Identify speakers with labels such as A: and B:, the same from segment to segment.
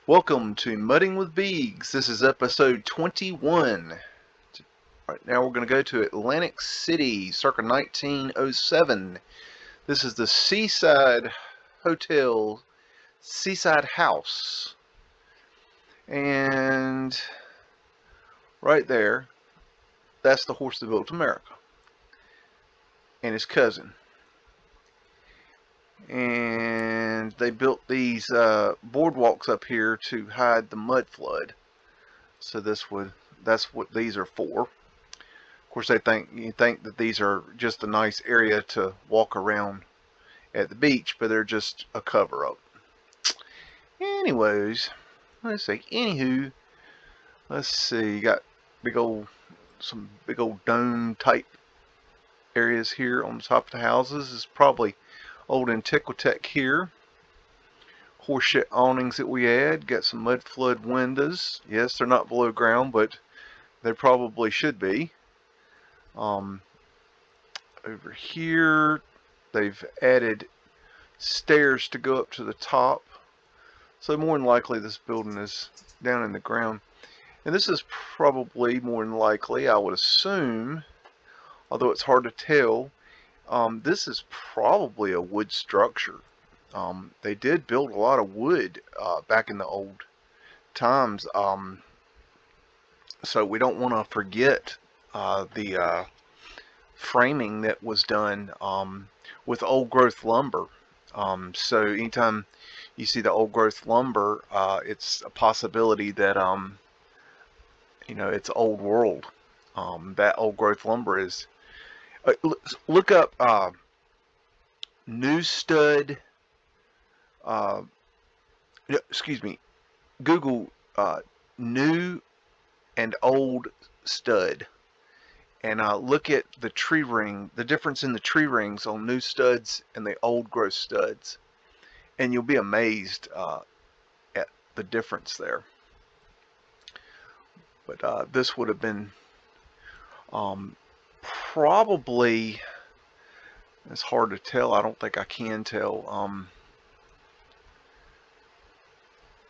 A: Welcome to Mudding with BEAGS. This is episode 21. Right now we're going to go to Atlantic City, circa 1907. This is the Seaside Hotel, Seaside House. And right there, that's the horse that built America and his cousin. And they built these boardwalks up here to hide the mud flood. So that's what these are for. Of course, you think that these are just a nice area to walk around at the beach, but they're just a cover-up. Anyways, let's see. Anywho, let's see. You got some big old dome type areas here on the top of the houses. This is probably old Antiquitech here. Horseshit awnings that we had. Got some mud flood windows. Yes, they're not below ground, but they probably should be. Over here, they've added stairs to go up to the top. So more than likely this building is down in the ground. And this is probably more than likely, I would assume, although it's hard to tell, this is probably a wood structure. They did build a lot of wood back in the old times. So we don't want to forget the framing that was done with old growth lumber. So anytime you see the old growth lumber, it's a possibility that it's old world. That old growth lumber is. Look up new stud. Excuse me. Google new and old stud, and look at the tree ring, the difference in the tree rings on new studs and the old growth studs, and you'll be amazed at the difference there. But this would have been probably, it's hard to tell. I don't think I can tell.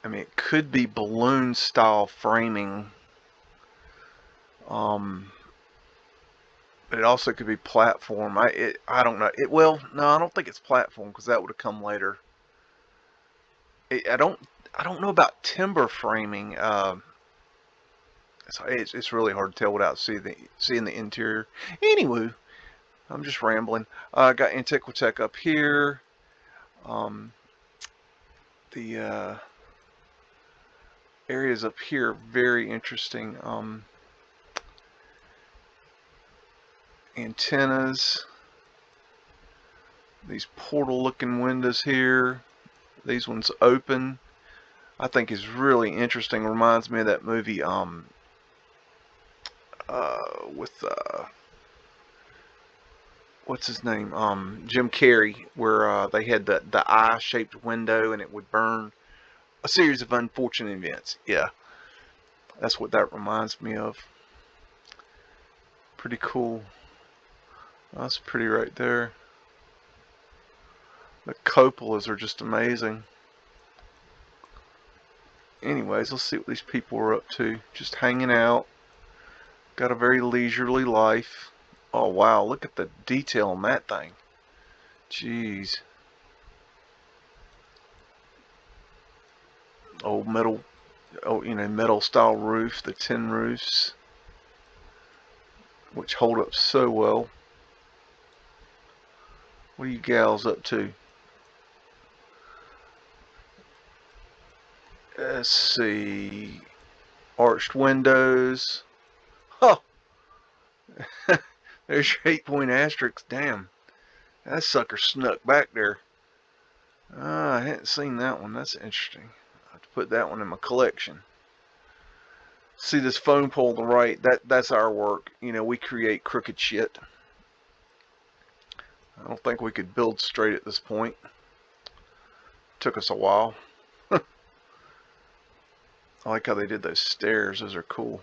A: I mean, it could be balloon style framing. But it also could be platform. I don't know. Well, no, I don't think it's platform because that would have come later. I don't know about timber framing. It's really hard to tell without seeing the interior. Anyway, I'm just rambling. I got Antiquitech up here. The areas up here are very interesting. Antennas. These portal looking windows here. These ones open. I think is really interesting. Reminds me of that movie with what's his name? Jim Carrey, where they had the eye-shaped window and it would burn. A series of unfortunate events. Yeah, that's what that reminds me of. Pretty cool. That's pretty right there. The cupolas are just amazing. Anyways, let's see what these people are up to. Just hanging out. Got a very leisurely life. Oh wow, look at the detail on that thing. Jeez. Old metal, metal style roof, the tin roofs, which hold up so well. What are you gals up to? Let's see. Arched windows. Huh. There's your 8-point asterisk. Damn. That sucker snuck back there. I hadn't seen that one. That's interesting. I have to put that one in my collection. See this phone pole on the right? That's our work. We create crooked shit. I don't think we could build straight at this point. Took us a while. I like how they did those stairs. Those are cool.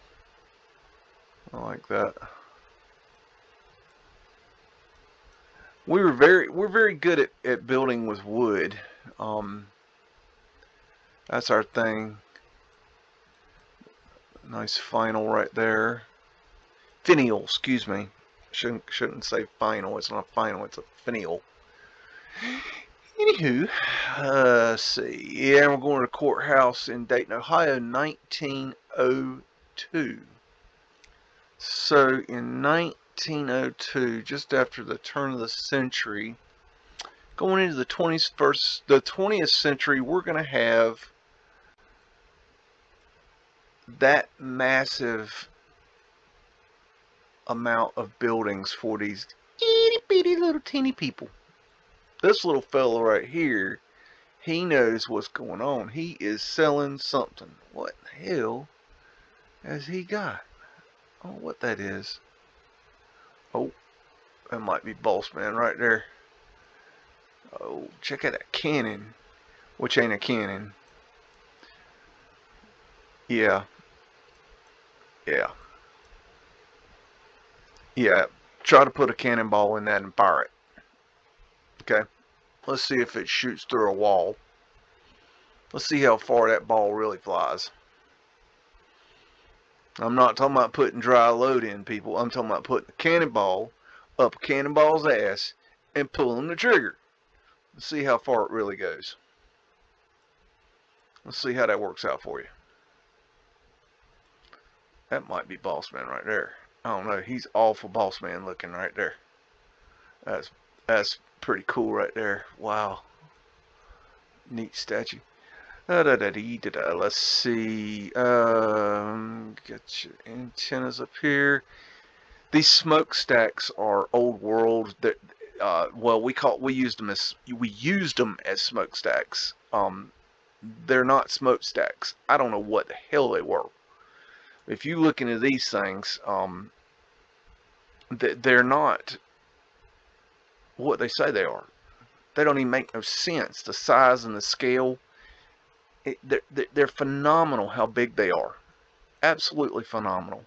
A: I like that. We're very good at building with wood. That's our thing. Nice final right there. Finial, excuse me. Shouldn't say final. It's not final. It's a finial. Anywho, let's see. Yeah, we're going to the courthouse in Dayton, Ohio, 1902. So in 1902, just after the turn of the century, going into the 20th century, we're going to have that massive amount of buildings for these itty bitty little teeny people. This little fellow right here, he knows what's going on. He is selling something. What the hell has he got? Oh, what that is. Oh, that might be Boss Man right there. Oh, check out that cannon. Which ain't a cannon. Yeah. Yeah. Yeah. Try to put a cannonball in that and fire it. Okay. Let's see if it shoots through a wall. Let's see how far that ball really flies. I'm not talking about putting dry load in, people. I'm talking about putting a cannonball up a cannonball's ass and pulling the trigger. Let's see how far it really goes. Let's see how that works out for you. That might be Boss Man right there. I don't know. He's awful Boss Man looking right there. That's pretty cool right there. Wow. Neat statue. Let's see. Get your antennas up here. These smokestacks are old world. That well, we used them as smokestacks. They're not smokestacks. I don't know what the hell they were. If you look into these things, they're not what they say they are. They don't even make no sense. The size and the scale. They're phenomenal how big they are. Absolutely phenomenal.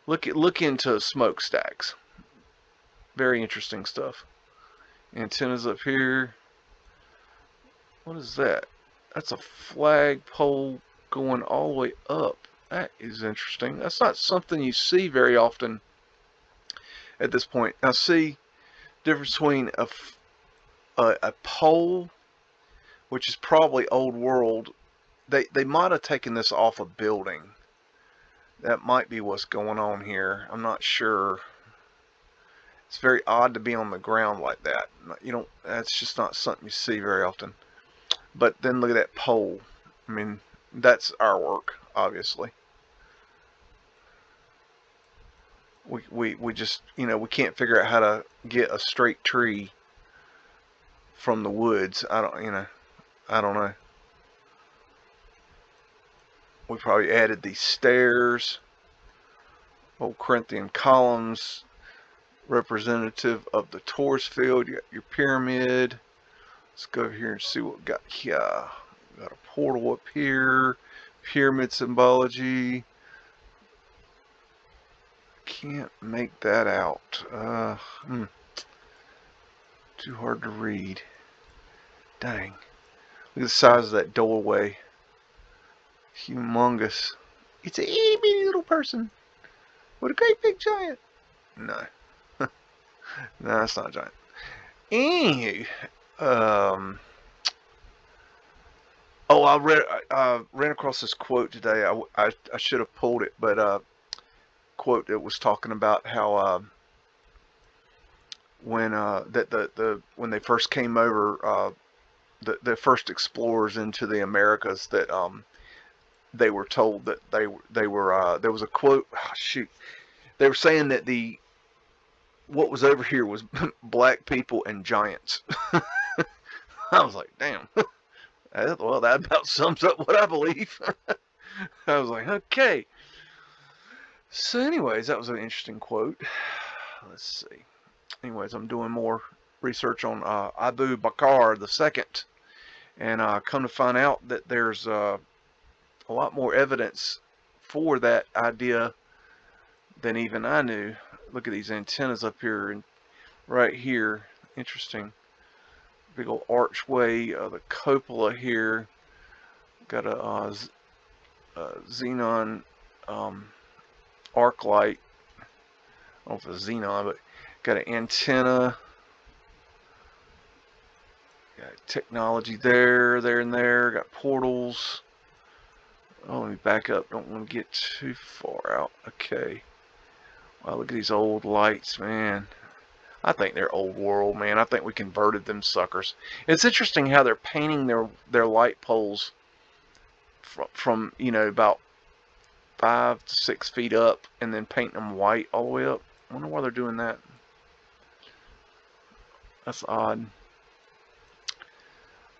A: Look into smokestacks. Very interesting stuff. Antennas up here. What is that? That's a flagpole going all the way up. That is interesting. That's not something you see very often at this point. Now see, difference between a pole, which is probably old world. They might have taken this off a building. That might be what's going on here. I'm not sure. It's very odd to be on the ground like that. That's just not something you see very often. But then look at that pole. I mean, that's our work, obviously. We just, we can't figure out how to get a straight tree from the woods. I don't know. We probably added these stairs. Old Corinthian columns, representative of the Taurus field. You got your pyramid. Let's go over here and see what we got here. We got a portal up here. Pyramid symbology. Can't make that out. Too hard to read. Dang. Look at the size of that doorway. Humongous. It's a itty bitty little person with a great big giant. No. No, that's not a giant. Anywho, I ran across this quote today. I should have pulled it, but quote that was talking about how when when they first came over, the first explorers into the Americas, that they were told that they were there was a quote. Oh, shoot, they were saying that what was over here was black people and giants. I was like, damn. Well, that about sums up what I believe. I was like, okay. So anyways, that was an interesting quote. Let's see. Anyways, I'm doing more research on Abu Bakr II, and come to find out that there's a lot more evidence for that idea than even I knew. Look at these antennas up here and right here. Interesting. Big old archway, the cupola here. Got a xenon arc light. I don't know if it's xenon, but got an antenna. Got technology there, and there. Got portals. Oh, let me back up. Don't want to get too far out. Okay. Wow, look at these old lights, man. I think they're old world, man. I think we converted them suckers. It's interesting how they're painting their light poles from you know, about 5 to 6 feet up, and then painting them white all the way up. I wonder why they're doing that. That's odd.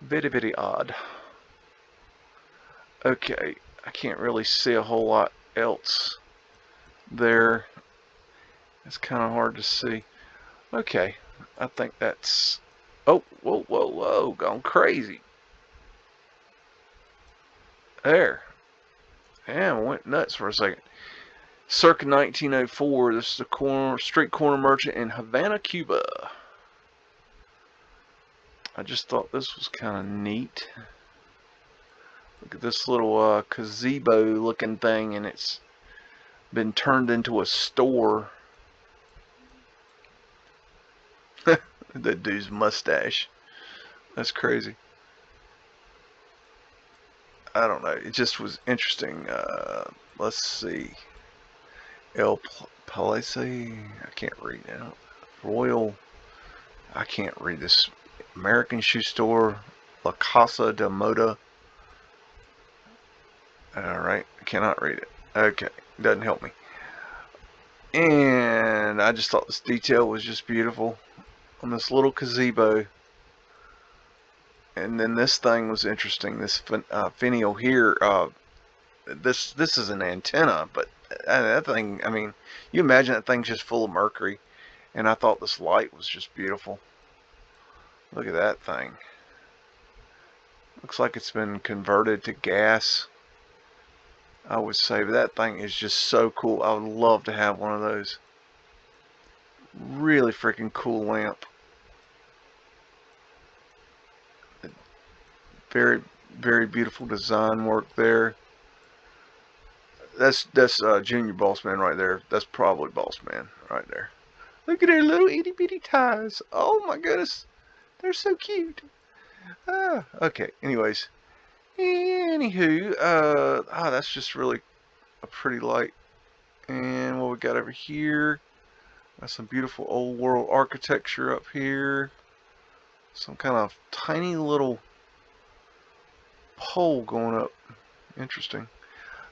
A: Very odd. Okay, I can't really see a whole lot else there. It's kind of hard to see. Okay, I think that's... Oh, whoa, gone crazy. There. Damn, I went nuts for a second. Circa 1904, this is the street corner merchant in Havana, Cuba. I just thought this was kind of neat. Look at this little gazebo looking thing, and it's been turned into a store. That dude's mustache. That's crazy. I don't know. It just was interesting. Let's see. El Palace. I can't read now. Royal. I can't read this. American Shoe Store. La Casa de Moda. Alright. I cannot read it. Okay. Doesn't help me. And I just thought this detail was just beautiful on this little gazebo. And then this thing was interesting. This finial here. This is an antenna, but that thing, I mean, you imagine that thing's just full of mercury. And I thought this light was just beautiful. Look at that thing. Looks like it's been converted to gas, I would say, but that thing is just so cool. I would love to have one of those. Really freaking cool lamp. Very, very beautiful design work there. That's Junior Boss Man right there. That's probably Boss Man right there. Look at their little itty bitty ties. Oh my goodness, they're so cute. Okay. Anyways, anywho, that's just really a pretty light. And what we got over here? Got some beautiful old world architecture up here. Some kind of tiny little pole going up. Interesting.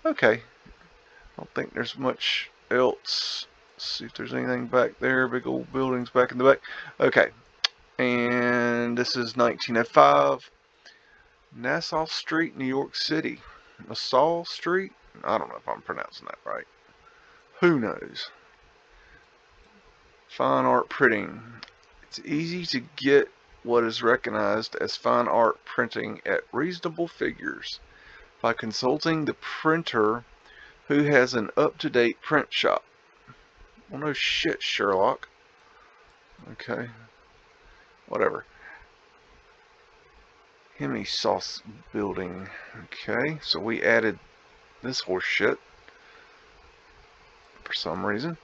A: Okay. I don't think there's much else. Let's see if there's anything back there. Big old buildings back in the back. Okay. And this is 1905. Nassau Street, New York City. Nassau Street? I don't know if I'm pronouncing that right. Who knows? Fine art printing. It's easy to get what is recognized as fine art printing at reasonable figures by consulting the printer who has an up-to-date print shop. Well, no shit, Sherlock. Okay. Whatever. Hemi Sauce Building. Okay, so we added this horse shit for some reason.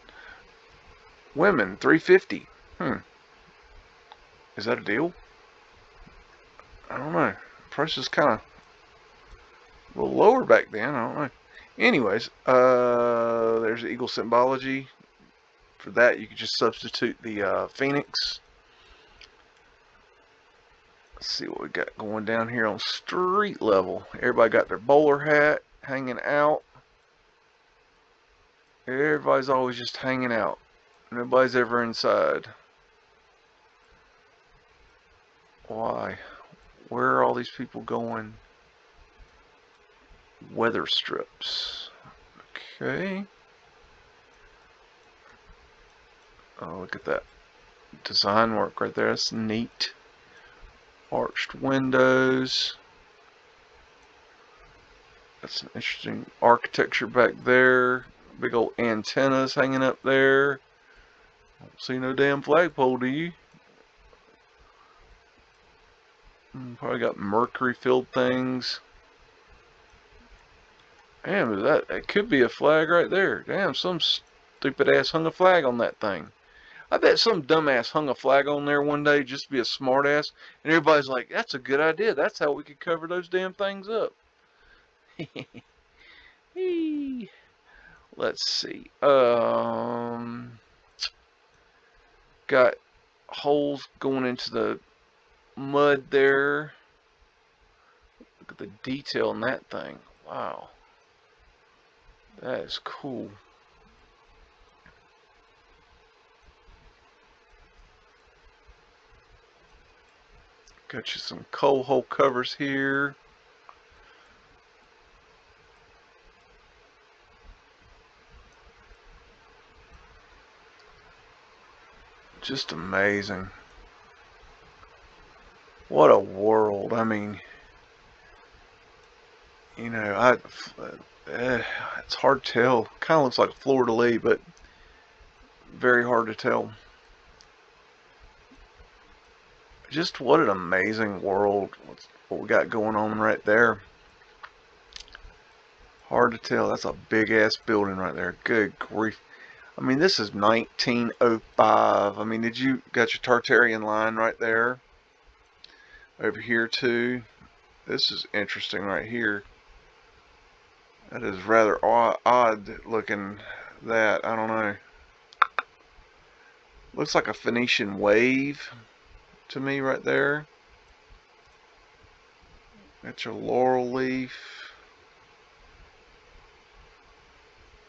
A: Women, $3.50. Is that a deal? I don't know. Price is kind of a little lower back then. I don't know. Anyways, there's the eagle symbology. For that, you could just substitute the phoenix. Let's see what we got going down here on street level. Everybody got their bowler hat hanging out. Everybody's always just hanging out. Nobody's ever inside. Why? Where are all these people going? Weather strips. Okay. Oh, look at that design work right there. That's neat. Arched windows. That's some interesting architecture back there. Big old antennas hanging up there. Don't see no damn flagpole, do you? Probably got mercury filled things. Damn, that could be a flag right there. Damn, some stupid ass hung a flag on that thing. I bet some dumbass hung a flag on there one day just to be a smart ass, and everybody's like, that's a good idea. That's how we could cover those damn things up. Let's see. Got holes going into the mud there. Look at the detail in that thing. Wow. That is cool. Got you some coal hole covers here. Just amazing. What a world. I mean, you know, it's hard to tell. Kind of looks like a fleur-de-lis, but very hard to tell. Just what an amazing world. What we got going on right there. Hard to tell. That's a big ass building right there. Good grief. I mean, this is 1905. I mean, got your Tartarian line right there? Over here too. This is interesting right here. That is rather odd looking. That, I don't know. Looks like a Phoenician wave to me right there. Got your laurel leaf.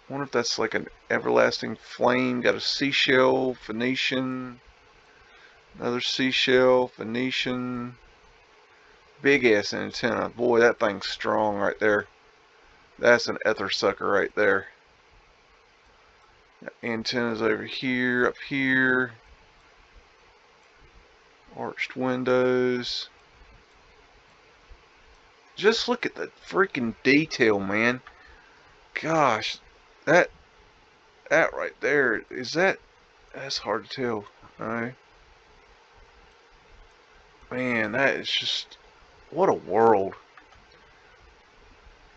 A: Wonder if that's like an everlasting flame. Got a seashell, Phoenician. Another seashell, Phoenician. Big ass antenna. Boy, that thing's strong right there. That's an ether sucker right there. Antennas over here, up here. Arched windows. Just look at the freaking detail, man. Gosh, that right there, that's hard to tell. Alright. Man, that is just, what a world.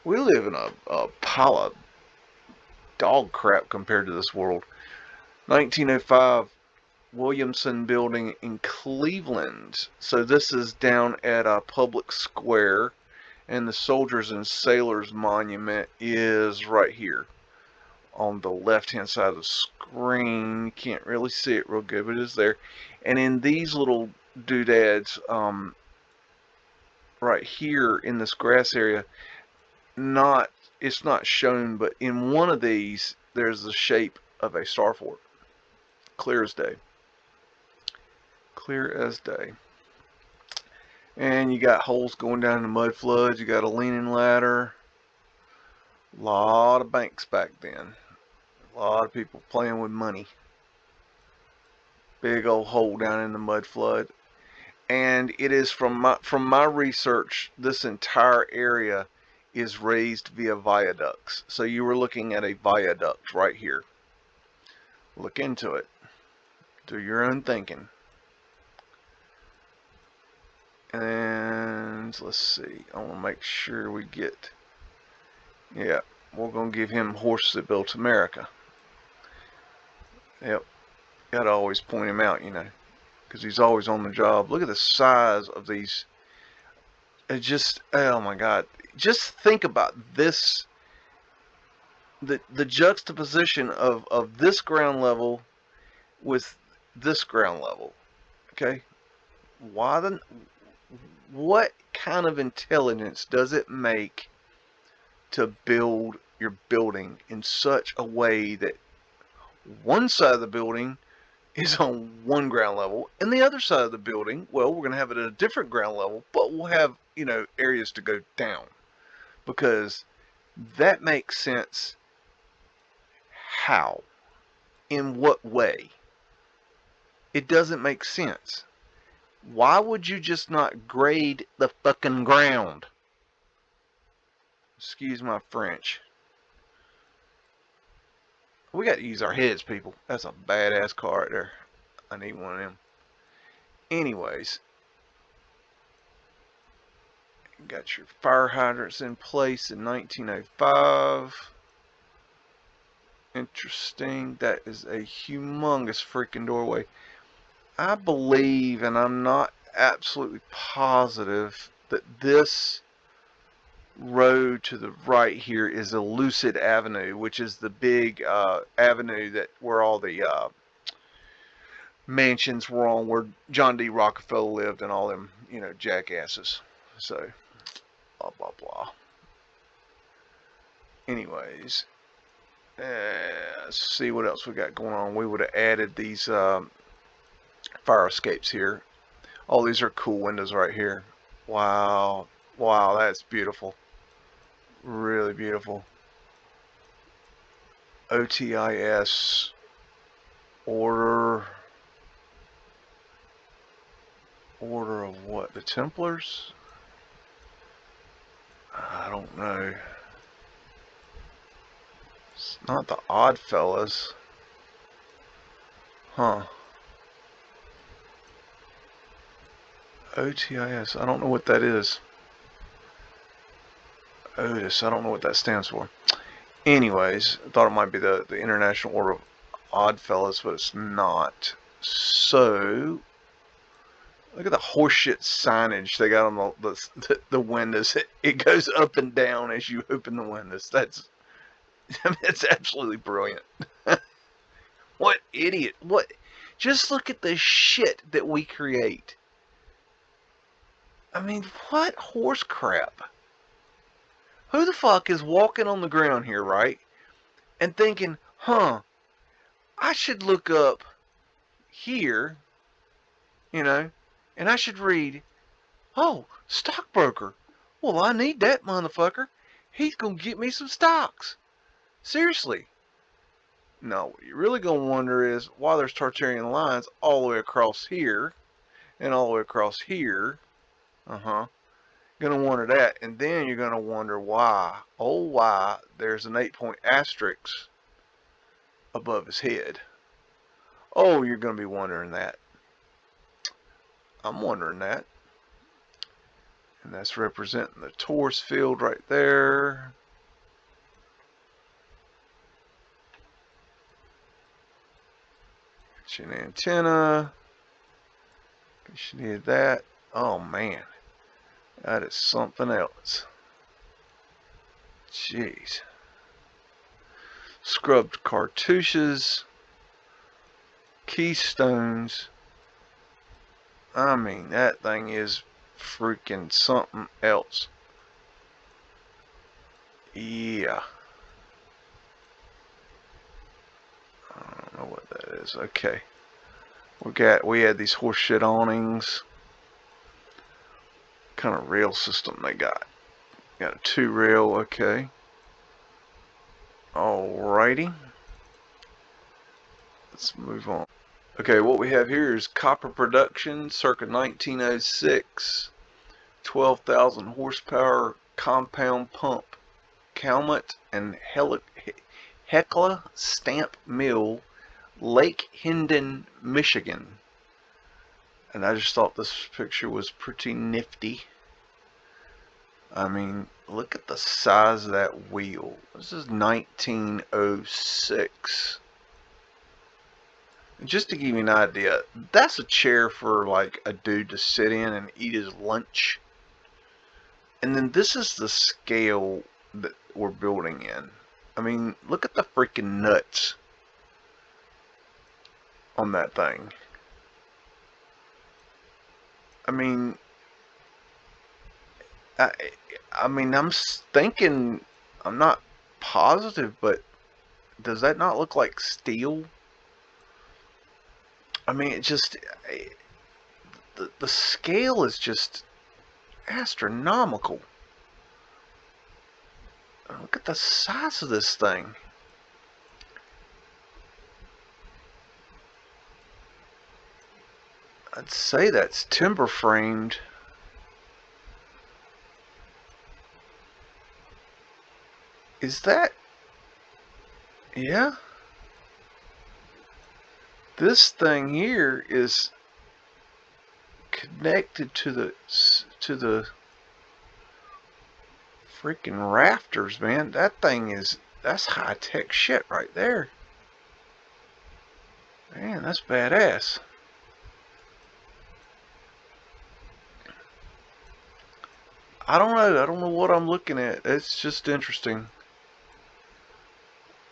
A: We live in a pile of dog crap compared to this world. 1905 Williamson Building in Cleveland. So this is down at a public square, and the Soldiers and Sailors Monument is right here on the left hand side of the screen. You can't really see it real good, but it is there. And in these little doodads right here in this grass area, it's not shown, but in one of these there's the shape of a star fort. Clear as day. Clear as day. And you got holes going down the mud floods. You got a leaning ladder. A lot of banks back then. A lot of people playing with money. Big old hole down in the mud flood. And it is from my research, this entire area is raised via viaducts. So you were looking at a viaduct right here. Look into it. Do your own thinking. And let's see. I want to make sure we get. Yeah, we're going to give him horses that built America. Yep. Got to always point him out, you know, because he's always on the job. Look at the size of these. It just, oh my God. Just think about this. The juxtaposition of this ground level with this ground level. Okay. What kind of intelligence does it make to build your building in such a way that one side of the building is on one ground level and the other side of the building, well, we're going to have it at a different ground level, but we'll have, you know, areas to go down, because that makes sense. How? In what way? It doesn't make sense. Why would you just not grade the fucking ground? Excuse my French. We got to use our heads, people. That's a badass car right there. I need one of them. Anyways. Got your fire hydrants in place in 1905. Interesting. That is a humongous freaking doorway. I believe, and I'm not absolutely positive, that this road to the right here is a Lucid Avenue, which is the big avenue that where all the mansions were on, where John D. Rockefeller lived and all them, you know, jackasses. So, blah, blah, blah. Anyways, let's see what else we got going on. We would have added these fire escapes here. Oh, these are cool windows right here. Wow. Wow, that's beautiful. Really beautiful. OTIS order of what? The Templars? I don't know. It's not the Odd Fellas. Huh. OTIS. I don't know what that is. Otis. I don't know what that stands for. Anyways, I thought it might be the International Order of Odd Fellas, but it's not. So, look at the horseshit signage they got on the windows. It goes up and down as you open the windows. That's, I mean, it's absolutely brilliant. What idiot. What? Just look at the shit that we create. I mean, what horse crap? Who the fuck is walking on the ground here, right? And thinking, huh, I should look up here, you know, and I should read, oh, stockbroker. Well, I need that motherfucker. He's going to get me some stocks. Seriously. No, what you're really going to wonder is why there's Tartarian lines all the way across here and all the way across here. Going to wonder that. And then you're going to wonder why, oh, why there's an 8-point asterisk above his head. Oh, you're going to be wondering that. I'm wondering that. And that's representing the Taurus field right there. An antenna. You need that. Oh man, that is something else. Jeez. Scrubbed cartouches, keystones. I mean, that thing is freaking something else. Yeah. I don't know what that is. Okay. We had these horseshit awnings. What kind of rail system they got? Got a 2-rail, okay. Alrighty. Let's move on. Okay, what we have here is copper production circa 1906. 12,000 horsepower compound pump. Calmet and Hecla Stamp Mill, Lake Hendon, Michigan. And I just thought this picture was pretty nifty. I mean, look at the size of that wheel. This is 1906. And just to give you an idea, that's a chair for like a dude to sit in and eat his lunch. And then this is the scale that we're building in. I mean, look at the freaking nuts on that thing. I mean, I'm thinking, I'm not positive, but does that not look like steel? I mean, it just, the scale is just astronomical. Look at the size of this thing. I'd say that's timber framed. Is that? Yeah. This thing here is connected to the Freaking rafters, man. That's high-tech shit right there. Man, that's badass. I don't know. I don't know what I'm looking at. It's just interesting.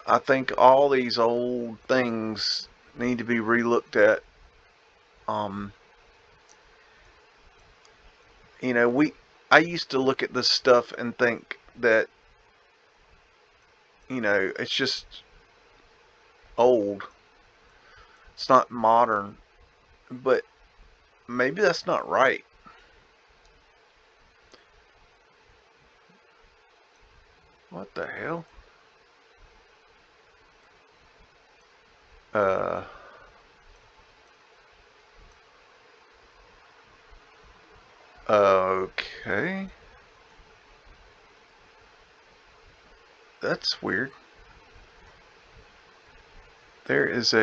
A: I think all these old things need to be relooked at. You know, I used to look at this stuff and think that, you know, it's just old. It's not modern. But maybe that's not right. What the hell? Okay. That's weird. There is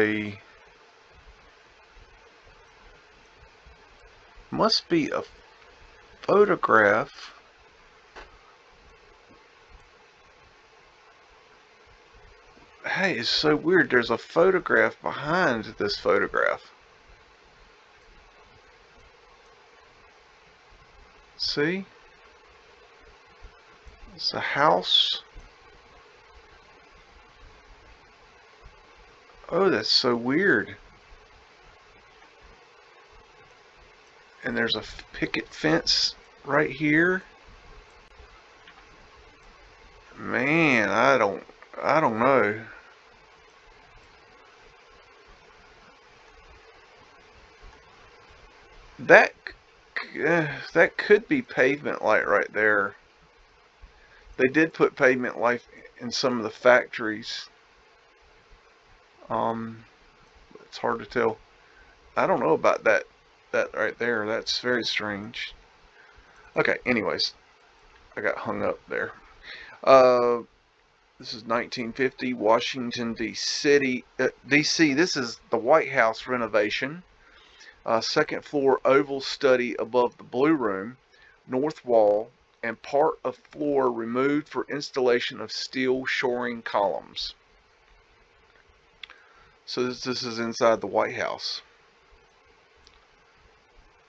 A: must be a photograph. Hey, it's so weird. There's a photograph behind this photograph. See? It's a house. Oh, that's so weird. And there's a picket fence right here. Man, I don't know. That that could be pavement light right there. They did put pavement light in some of the factories. It's hard to tell. I don't know about that right there. That's very strange. Okay, anyways, I got hung up there. This is 1950, Washington, D.C. D.C. This is the White House renovation. Second floor oval study above the Blue Room, north wall, and part of floor removed for installation of steel shoring columns. So this is inside the White House,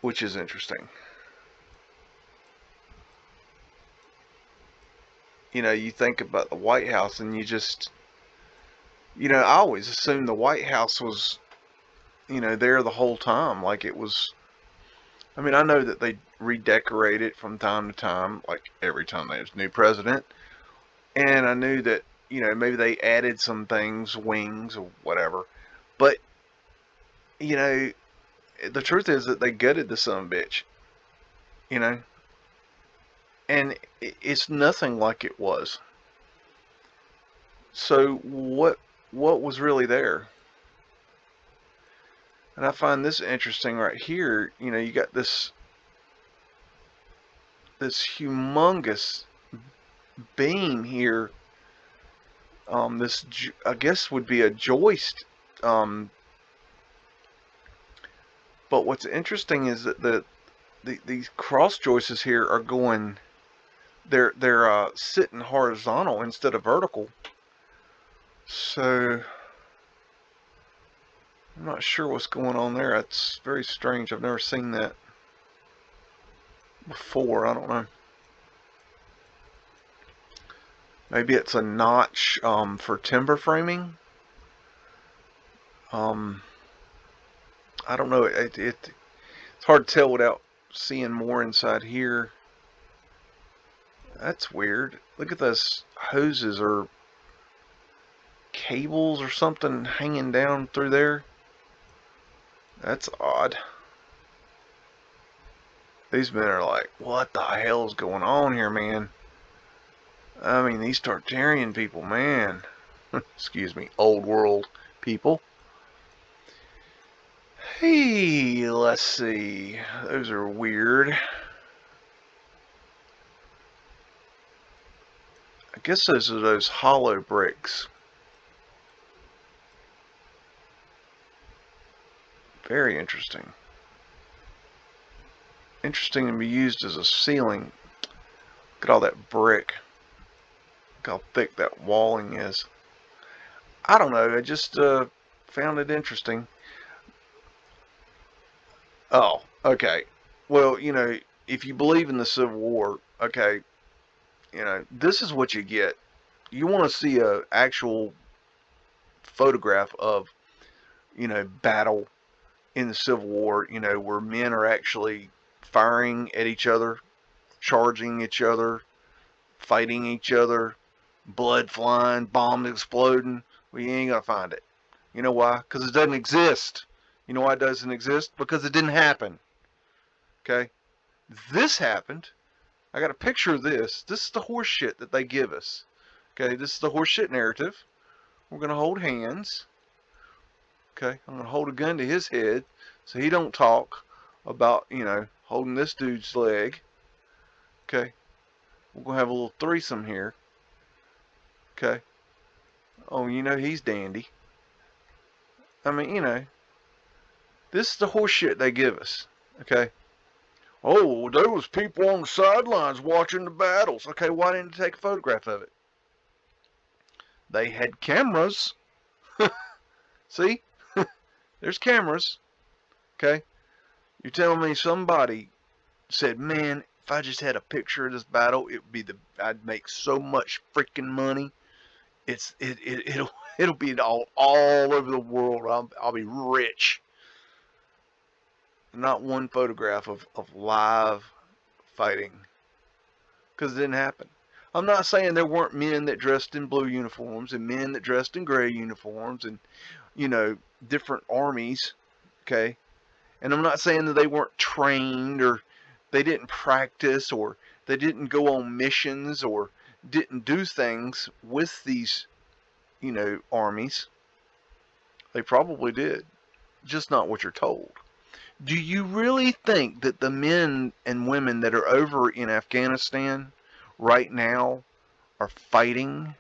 A: which is interesting. You know, you think about the White House and you just, you know, I always assumed the White House was, you know, there the whole time. Like it was, I mean, I know that they redecorate it from time to time, like every time there's a new president. And I knew that, you know, maybe they added some things, wings or whatever. But, you know, the truth is that they gutted the son of a bitch, you know. And it's nothing like it was. So what was really there? And I find this interesting right here. You know, you got this humongous beam here. This I guess would be a joist. But what's interesting is that these cross joists here are going. They're sitting horizontal instead of vertical. So I'm not sure what's going on there. That's very strange. I've never seen that before. I don't know. Maybe it's a notch for timber framing. I don't know. It's hard to tell without seeing more inside here. That's weird. Look at those hoses or cables or something hanging down through there. That's odd. These men are like, what the hell is going on here, man? I mean, these Tartarian people, man. Excuse me, old world people. Hey, let's see. Those are weird. I guess those are those hollow bricks. Very interesting. Interesting to be used as a ceiling. Look at all that brick. Look how thick that walling is. I don't know. I just found it interesting. Oh, okay. Well, you know, if you believe in the Civil War, okay, you know, this is what you get. You want to see a actual photograph of, you know, battle in the Civil War, you know, where men are actually firing at each other, charging each other, fighting each other, blood flying, bombs exploding. Well, you ain't gonna find it. You know why? Because it doesn't exist. You know why it doesn't exist? Because it didn't happen. Okay? This happened. I got a picture of this. This is the horse shit that they give us. Okay? This is the horse shit narrative. We're gonna hold hands. Okay? I'm gonna hold a gun to his head so he don't talk about, you know, holding this dude's leg. Okay? We're gonna have a little threesome here. Okay? Oh, you know, he's dandy. I mean, you know, this is the horse shit they give us. Okay? Oh, there was people on the sidelines watching the battles. Okay, why didn't they take a photograph of it? They had cameras. See? There's cameras. Okay? You're telling me somebody said, man, if I just had a picture of this battle, it would be I'd make so much freaking money. It'll be all over the world. I'll be rich. Not one photograph of live fighting, because it didn't happen. I'm not saying there weren't men that dressed in blue uniforms and men that dressed in gray uniforms and, you know, different armies, okay? And I'm not saying that they weren't trained or they didn't practice or they didn't go on missions or didn't do things with these, you know, armies. They probably did, just not what you're told. Do you really think that the men and women that are over in Afghanistan right now are fighting?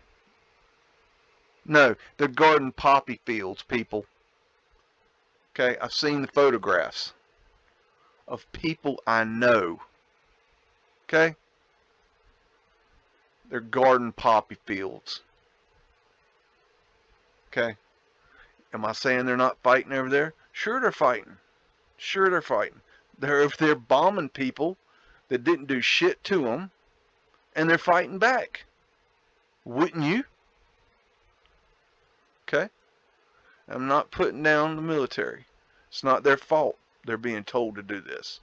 A: No, they're guarding poppy fields, people. Okay, I've seen the photographs of people I know. Okay? They're guarding poppy fields. Okay? Am I saying they're not fighting over there? Sure they're fighting. Sure they're fighting. They're over there bombing people that didn't do shit to them, and they're fighting back. Wouldn't you? Okay? I'm not putting down the military. It's not their fault. They're being told to do this.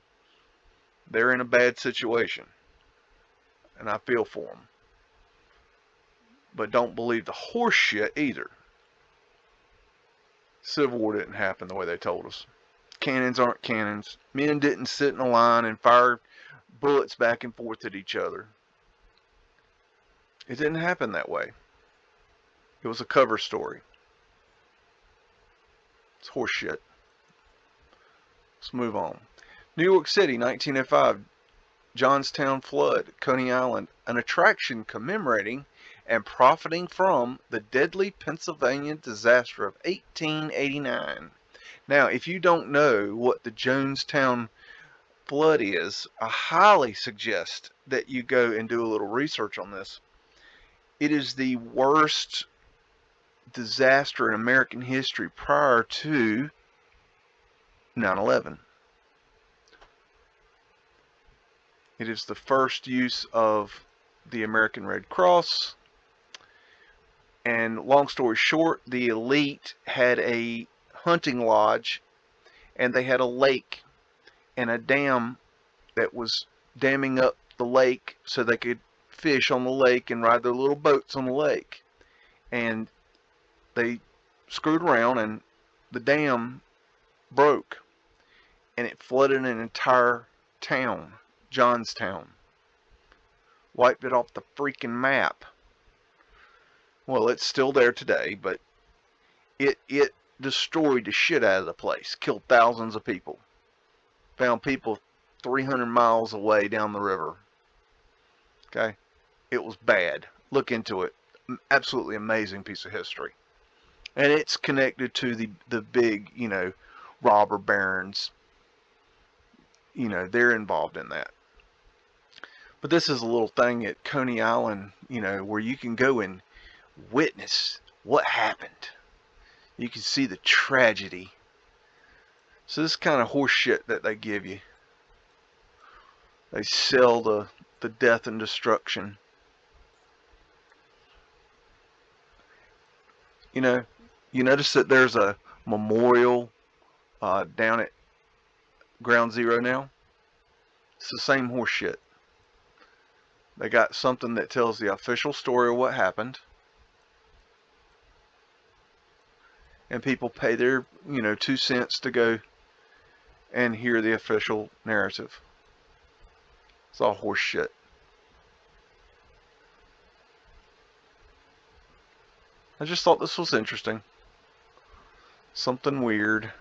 A: They're in a bad situation, and I feel for them. But don't believe the horse shit either. Civil War didn't happen the way they told us. Cannons aren't cannons. Men didn't sit in a line and fire bullets back and forth at each other. It didn't happen that way. It was a cover story. It's horse shit. Let's move on. New York City, 1905. Johnstown Flood, Coney Island, an attraction commemorating and profiting from the deadly Pennsylvania disaster of 1889. Now, if you don't know what the Johnstown Flood is, I highly suggest that you go and do a little research on this. It is the worst disaster in American history prior to 9/11. It is the first use of the American Red Cross. And long story short, the elite had a hunting lodge, and they had a lake and a dam that was damming up the lake so they could fish on the lake and ride their little boats on the lake. And they screwed around, and the dam broke, and it flooded an entire town, Johnstown. Wiped it off the freaking map. Well, it's still there today, but it destroyed the shit out of the place. Killed thousands of people. Found people 300 miles away down the river. Okay? It was bad. Look into it. Absolutely amazing piece of history. And it's connected to the big, you know, robber barons. You know, they're involved in that. But this is a little thing at Coney Island, you know, where you can go and witness what happened. You can see the tragedy. So this kind of horse shit that they give you. They sell the death and destruction. You know, you notice that there's a memorial down at Ground Zero now. It's the same horse shit. They got something that tells the official story of what happened. And people pay their, 2 cents to go and hear the official narrative. It's all horse shit. I just thought this was interesting. Something weird.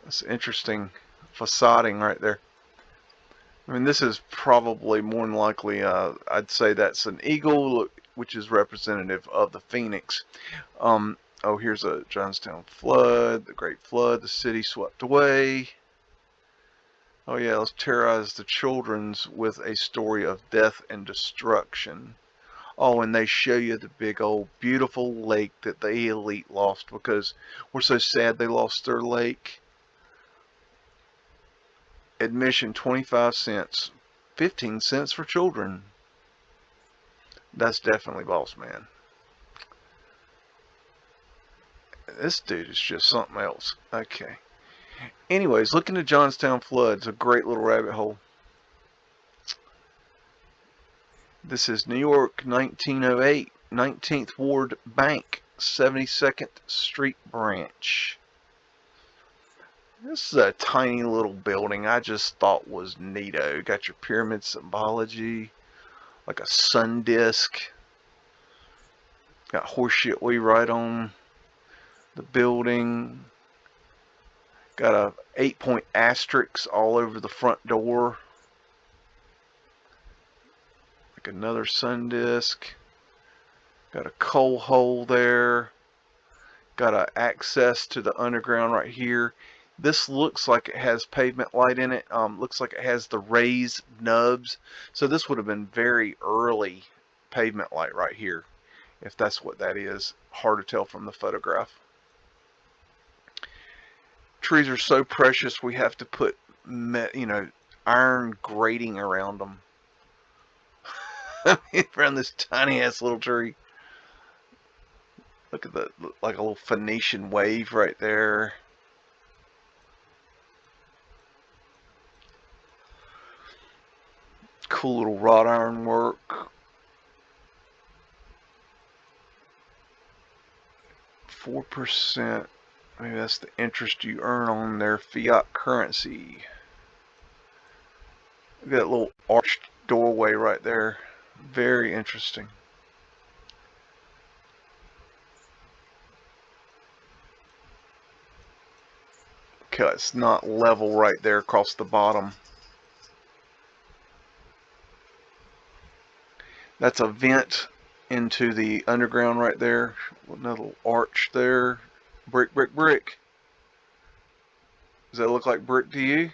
A: It's interesting facading right there. I mean, this is probably more than likely, I'd say that's an eagle, which is representative of the phoenix. Oh, here's a Johnstown Flood, the Great Flood, the city swept away. Oh yeah, let's terrorize the children's with a story of death and destruction. Oh, and they show you the big old beautiful lake that the elite lost because we're so sad they lost their lake. Admission 25 cents, 15 cents for children. That's definitely boss man. This dude is just something else. Okay. Anyways, look into Johnstown Flood. It's a great little rabbit hole. This is New York, 1908, 19th Ward Bank, 72nd Street Branch. This is a tiny little building I just thought was neato. Got your pyramid symbology, like a sun disk. Got horseshit we write on the building. Got a 8-point asterisk all over the front door. Like another sun disk. Got a coal hole there. Got a access to the underground right here. This looks like it has pavement light in it. Looks like it has the raised nubs. So this would have been very early pavement light right here, if that's what that is. Hard to tell from the photograph. Trees are so precious we have to put, iron grating around them. Around this tiny ass little tree. Look at that, like a little Phoenician wave right there. Cool little wrought iron work. 4%. Maybe that's the interest you earn on their fiat currency. Look at that little arched doorway right there. Very interesting. Okay, it's not level right there across the bottom. That's a vent into the underground right there. Another little arch there. Brick, brick, brick. Does that look like brick to you?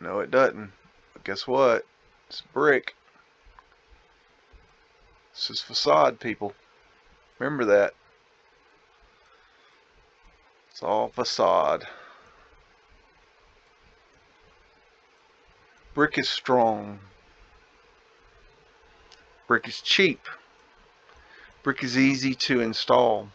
A: No, it doesn't. But guess what? It's brick. This is facade, people. Remember that. It's all facade. Brick is strong. Brick is cheap. Brick is easy to install.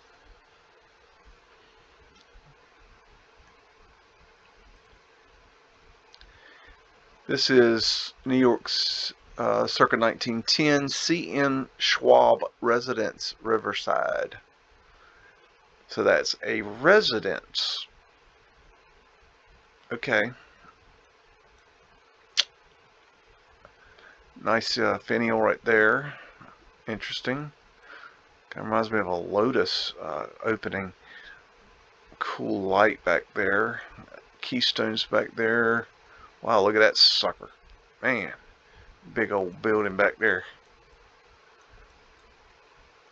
A: This is New York's circa 1910 C.N. Schwab Residence, Riverside. So that's a residence. Okay. Nice finial right there. Interesting. Kind of reminds me of a lotus opening. Cool light back there. Keystones back there. Wow, look at that sucker. Man, big old building back there.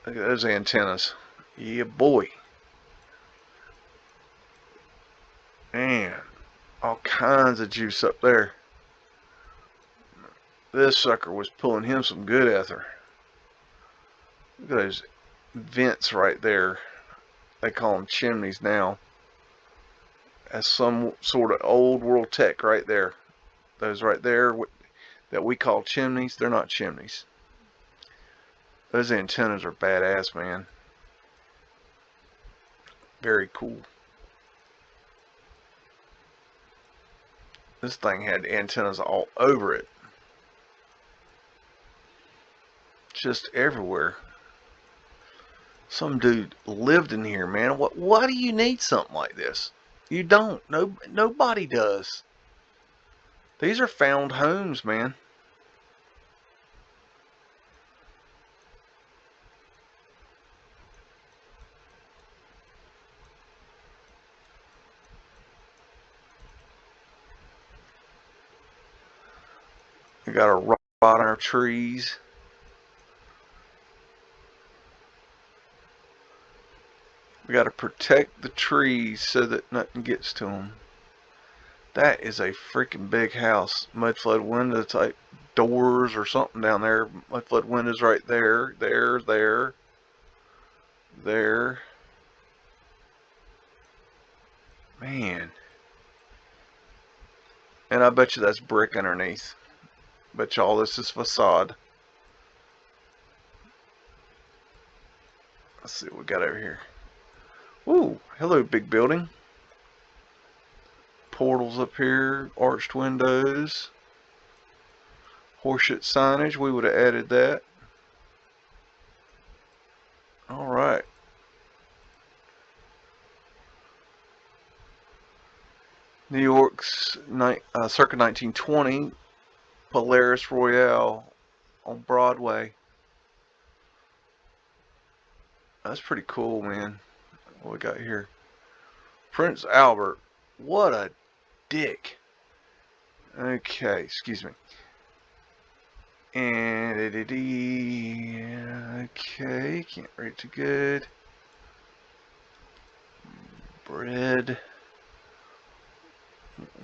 A: Look at those antennas. Yeah, boy. Man, all kinds of juice up there. This sucker was pulling him some good ether. Look at those vents right there. They call them chimneys now. That's some sort of old world tech right there. Those right there that we call chimneys, they're not chimneys. Those antennas are badass, man. Very cool. This thing had antennas all over it. Just everywhere. Some dude lived in here, man. Why do you need something like this? You don't. Nobody does. These are found homes, man. We got a rot on our trees. We got to protect the trees so that nothing gets to them. That is a freaking big house. Mudflood window type doors or something down there. Mudflood windows right there. There. Man. And I bet you that's brick underneath. Bet you all this is facade. Let's see what we got over here. Ooh, hello big building. Portals up here, arched windows. Horseshit signage, we would have added that. Alright. New York's circa 1920 Polaris Royale on Broadway. That's pretty cool, man. What we got here? Prince Albert. What a dick. Okay, excuse me. And okay, can't read too good. Bread.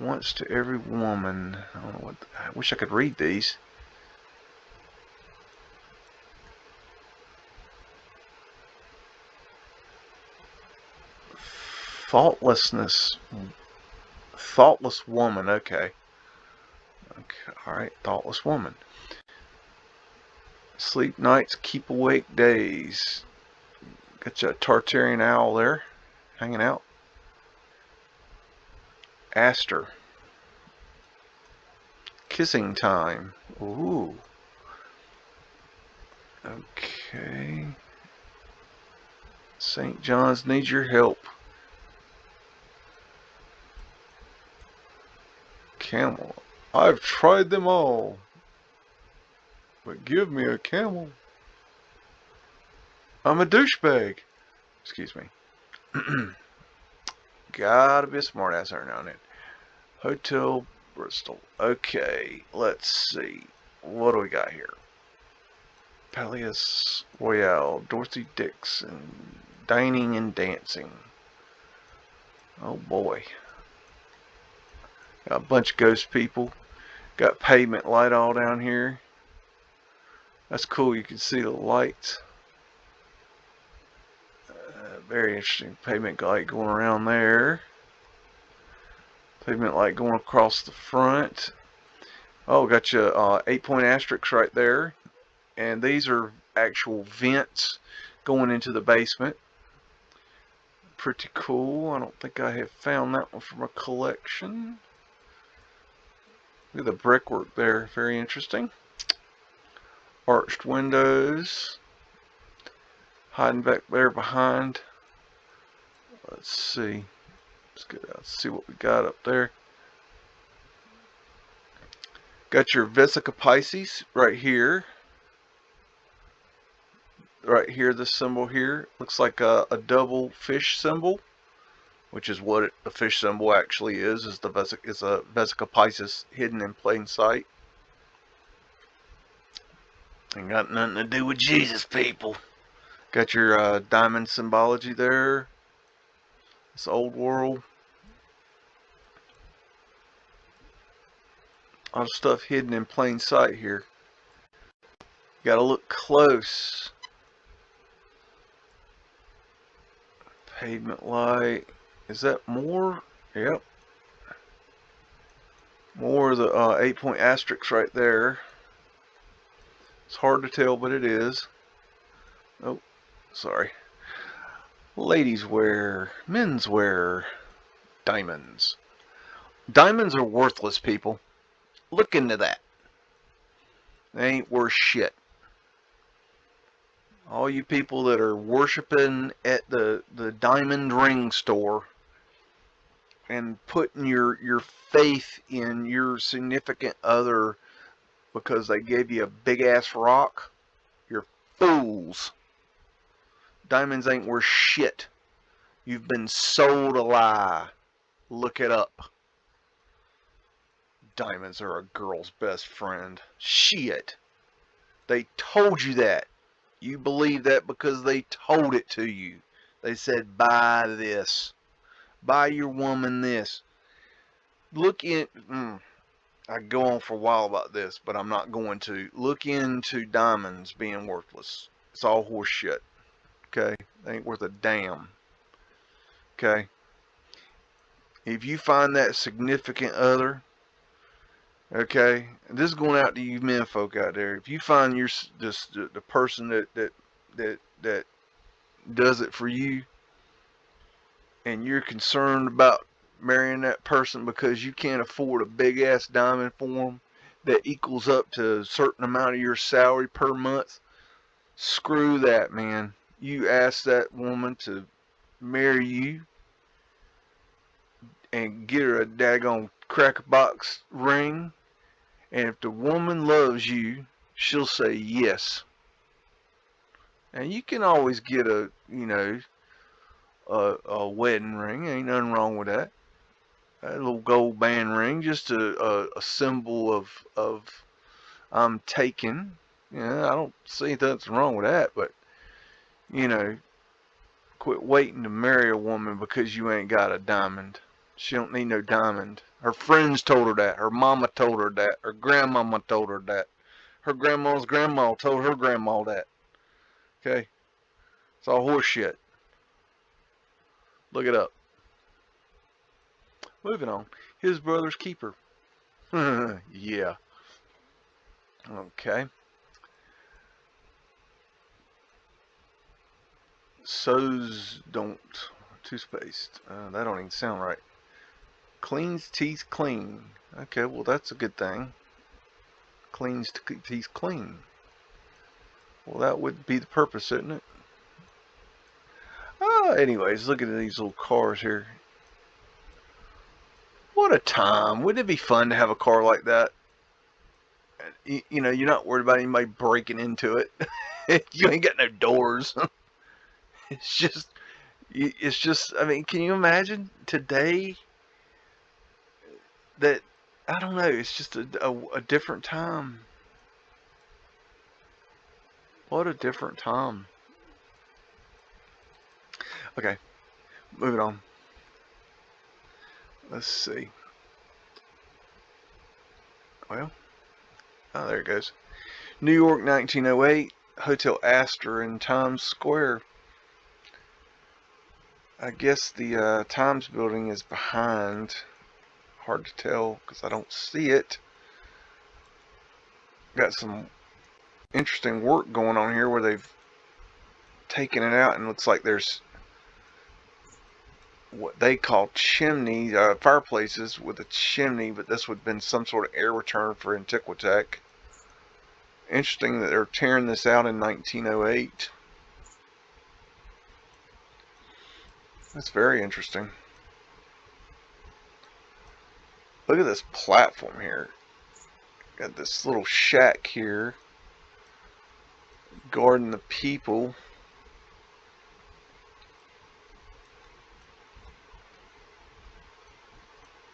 A: Once to every woman. I don't know what. I wish I could read these. Thoughtlessness. Thoughtless woman. Okay. Alright. Thoughtless woman. Sleep nights, keep awake days. Got you a Tartarian owl there. Hanging out. Aster. Kissing time. Ooh. Okay. St. John's needs your help. Camel. I've tried them all. But give me a camel. I'm a douchebag. Excuse me. Gotta be a smartass every now and then. Hotel Bristol. Okay, let's see. What do we got here? Palace Royale. Dorothy Dixon. Dining and dancing. Oh boy. Got a bunch of ghost people. Got pavement light all down here. That's cool. You can see the lights. Very interesting. Pavement light going around there. Pavement light going across the front. Oh, got you 8-point asterisks right there. And these are actual vents going into the basement. Pretty cool. I don't think I have found that one from a collection. Look at the brickwork there. Very interesting. Arched windows. Hiding back there behind. Let's see. Let's get out. See what we got up there. Got your Vesica Pisces right here. Right here, this symbol here looks like a double fish symbol, which is what the fish symbol actually is the Vesica Pisces hidden in plain sight. Ain't got nothing to do with Jesus, people. Got your diamond symbology there. This old world. A lot of stuff hidden in plain sight here. You gotta look close. Pavement light. Is that more? Yep. More of the 8-point asterisks right there. It's hard to tell, but it is. Oh, sorry. Ladies wear, men's wear, diamonds. Diamonds are worthless, people. Look into that. They ain't worth shit. All you people that are worshiping at the diamond ring store and putting your faith in your significant other because they gave you a big ass rock, you're fools. Diamonds ain't worth shit. You've been sold a lie. Look it up. Diamonds are a girl's best friend. Shit. They told you that. You believe that because they told it to you. They said, buy this. Buy your woman this. Look in... I go on for a while about this, but I'm not going to. Look into diamonds being worthless. It's all horse shit. Okay? They ain't worth a damn. Okay? If you find that significant other... Okay, this is going out to you men folk out there. If you find the person that does it for you, and you're concerned about marrying that person because you can't afford a big ass diamond for them that equals up to a certain amount of your salary per month, screw that, man. You ask that woman to marry you and get her a daggone cracker box ring. And if the woman loves you, she'll say yes. And you can always get a wedding ring. Ain't nothing wrong with that. A little gold band ring, just a symbol of I'm taken. I don't see nothing wrong with that. But quit waiting to marry a woman because you ain't got a diamond. She don't need no diamond. Her friends told her that. Her mama told her that. Her grandmama told her that. Her grandma's grandma told her grandma that. Okay? It's all horse shit. Look it up. Moving on. His brother's keeper. Yeah. Okay. So's don't. Two-spaced. That don't even sound right. Cleans teeth clean. Okay, well that's a good thing. Cleans teeth clean. Well, that would be the purpose, isn't it? Anyways, look at these little cars here. What a time. Wouldn't it be fun to have a car like that? You're not worried about anybody breaking into it. You ain't got no doors. It's just, I mean, can you imagine today that, I don't know, it's just a different time. What a different time. Okay, moving on. Let's see. Well, there it goes. New York, 1908, Hotel Astor in Times Square. I guess the Times building is behind. Hard to tell because I don't see it. Got some interesting work going on here where they've taken it out and looks like there's what they call chimneys, fireplaces with a chimney, but this would have been some sort of air return for Antiquitech. Interesting that they're tearing this out in 1908. That's very interesting. Look at this platform here. Got this little shack here. Guarding the people.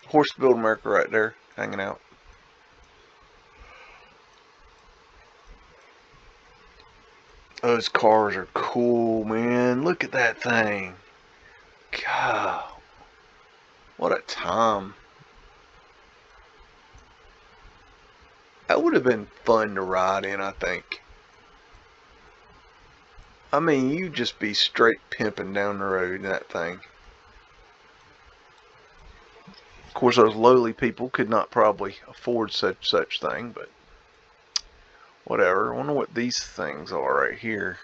A: Horse build marker right there, hanging out. Those cars are cool, man. Look at that thing. God. What a time. That would have been fun to ride in, I think. I mean, you just be straight pimping down the road in that thing. Of course, those lowly people could not probably afford such thing, but whatever. I wonder what these things are right here.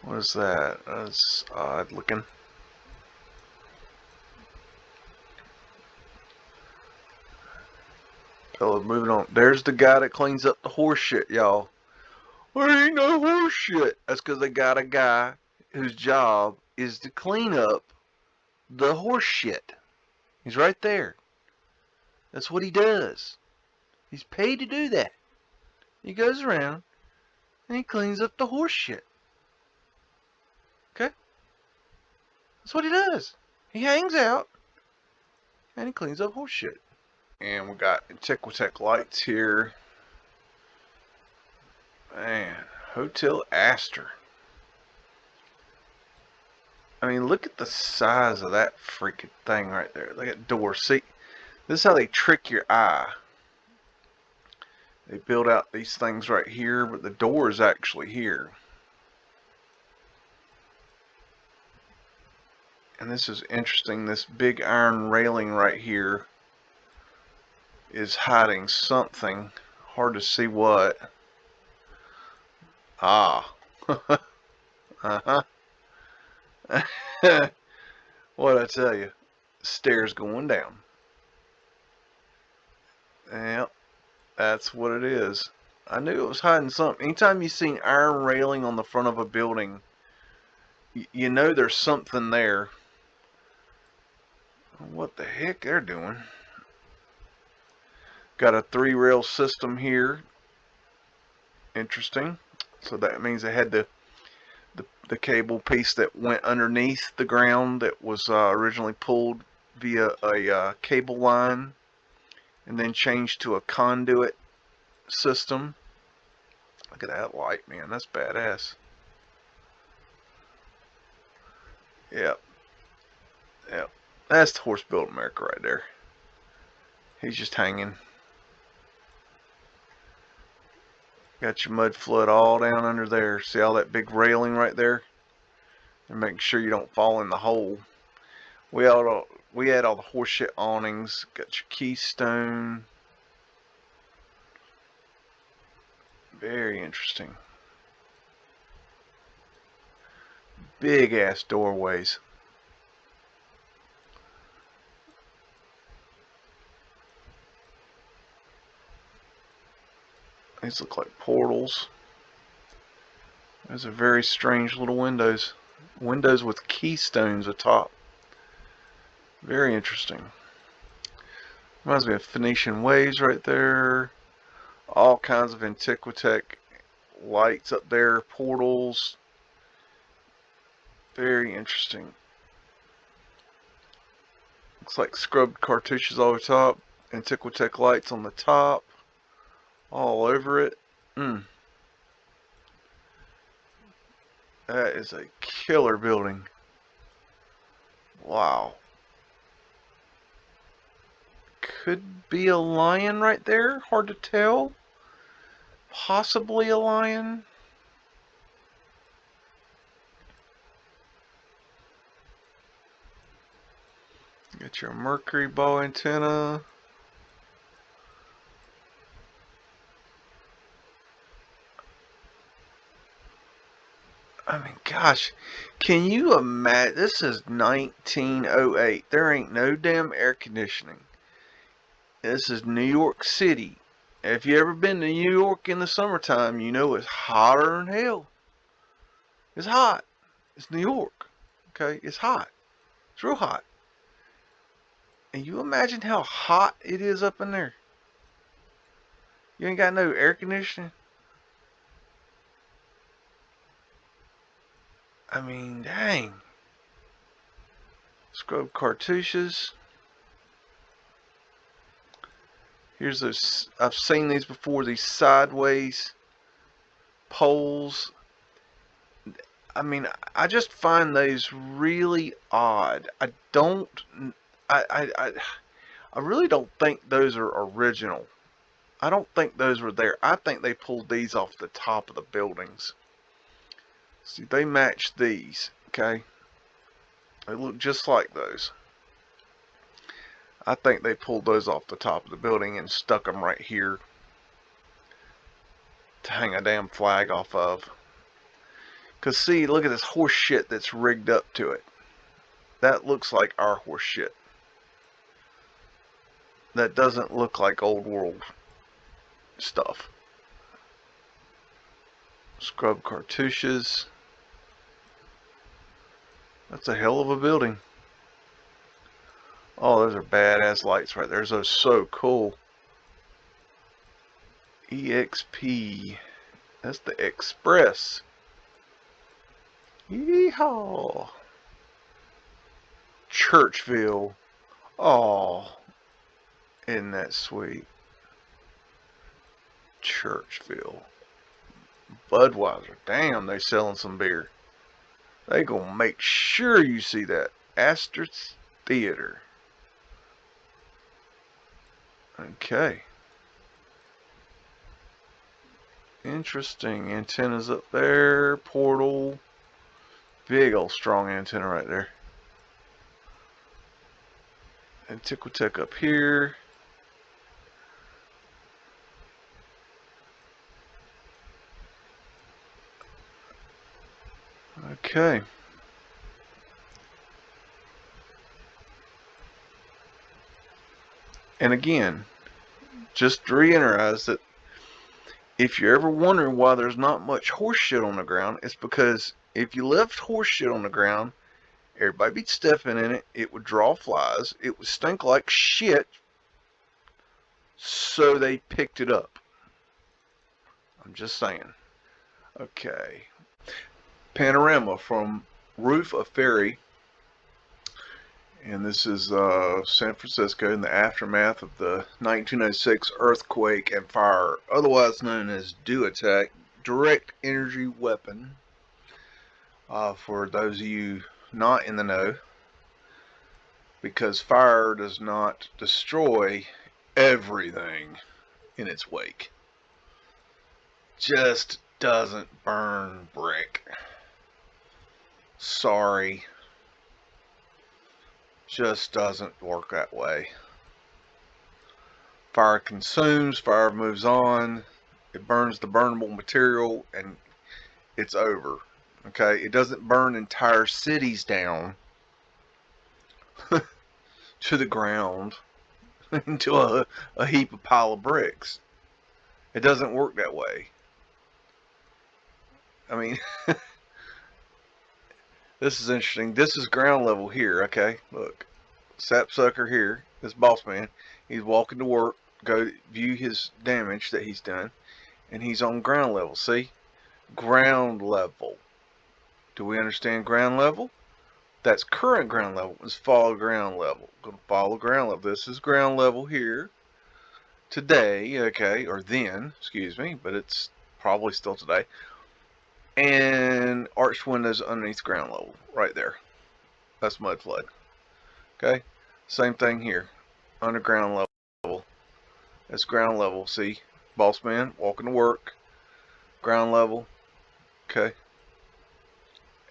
A: What is that? That's odd looking. Oh, moving on. There's the guy that cleans up the horse shit, y'all. There ain't no horse shit. That's because they got a guy whose job is to clean up the horse shit. He's right there. That's what he does. He's paid to do that. He goes around and he cleans up the horse shit. Okay? That's what he does. He hangs out and he cleans up horse shit. And we got Antiquitech lights here. Man, Hotel Astor. I mean, look at the size of that freaking thing right there. Look at the door. See, this is how they trick your eye. They build out these things right here, but the door is actually here. And this is interesting. This big iron railing right here is hiding something. Hard to see what. Ah. Uh-huh. What I tell you. Stairs going down. Yep. That's what it is. I knew it was hiding something. Anytime you see iron railing on the front of a building, you know there's something there. What the heck they're doing? Got a 3-rail system here. Interesting. So that means they had the cable piece that went underneath the ground that was originally pulled via a cable line and then changed to a conduit system. Look at that light, man. That's badass. Yep. Yep. That's the Horse Built America right there. He's just hanging. Got your Mudflood all down under there. See all that big railing right there? And making sure you don't fall in the hole. We had all the horseshit awnings. Got your keystone. Very interesting. Big ass doorways. These look like portals. Those are very strange little windows. Windows with keystones atop. Very interesting. Reminds me of Phoenician waves right there. All kinds of Antiquitech lights up there. Portals. Very interesting. Looks like scrubbed cartouches over top. Antiquitech lights on the top. All over it. That is a killer building. Wow. Could be a lion right there. Hard to tell. Possibly a lion. Got your mercury ball antenna. I mean, gosh, can you imagine? This is 1908. There ain't no damn air conditioning. This is New York City. If you ever been to New York in the summertime, you know it's hotter than hell. It's hot. It's New York. Okay, it's hot. It's real hot. And you imagine how hot it is up in there? You ain't got no air conditioning? I mean, dang. Scrub cartouches. Here's those. I've seen these before. These sideways poles. I mean, I just find those really odd. I really don't think those are original. I don't think those were there. I think they pulled these off the top of the buildings. See, they match these, okay? They look just like those. I think they pulled those off the top of the building and stuck them right here to hang a damn flag off of. Because see, look at this horse shit that's rigged up to it. That looks like our horse shit. That doesn't look like old world stuff. Scrub cartouches. That's a hell of a building. Oh, those are badass lights right there. Those are so cool. EXP. That's the Express. Yeehaw. Churchville. Oh, isn't that sweet? Churchville. Budweiser. Damn, they selling some beer. They gonna make sure you see that. Astor's Theater. Okay. Interesting. Antennas up there. Portal. Big old strong antenna right there. Antiquitech up here. Okay. And again, just to reiterate that if you're ever wondering why there's not much horse shit on the ground, it's because if you left horse shit on the ground, everybody be stepping in it, it would draw flies, it would stink like shit, so they picked it up. I'm just saying. Okay. Panorama from roof of ferry. And this is San Francisco in the aftermath of the 1906 earthquake and fire, otherwise known as DUATAC, direct energy weapon. For those of you not in the know, because fire does not destroy everything in its wake. Just doesn't burn brick. Sorry. Just doesn't work that way. Fire consumes, fire moves on, it burns the burnable material, and it's over. Okay, it doesn't burn entire cities down to the ground into a heap of pile of bricks. It doesn't work that way. I mean, this is interesting. This is ground level here, okay? Look, sapsucker here, this boss man, he's walking to work, go view his damage that he's done, and he's on ground level. See? Ground level. Do we understand ground level? That's current ground level. Is follow ground level. Gonna follow ground level. This is ground level here. Today, okay, or then, excuse me, but it's probably still today. And arched windows underneath ground level, right there. That's Mudflood. Okay, same thing here, underground level. That's ground level. See, boss man walking to work, ground level. Okay,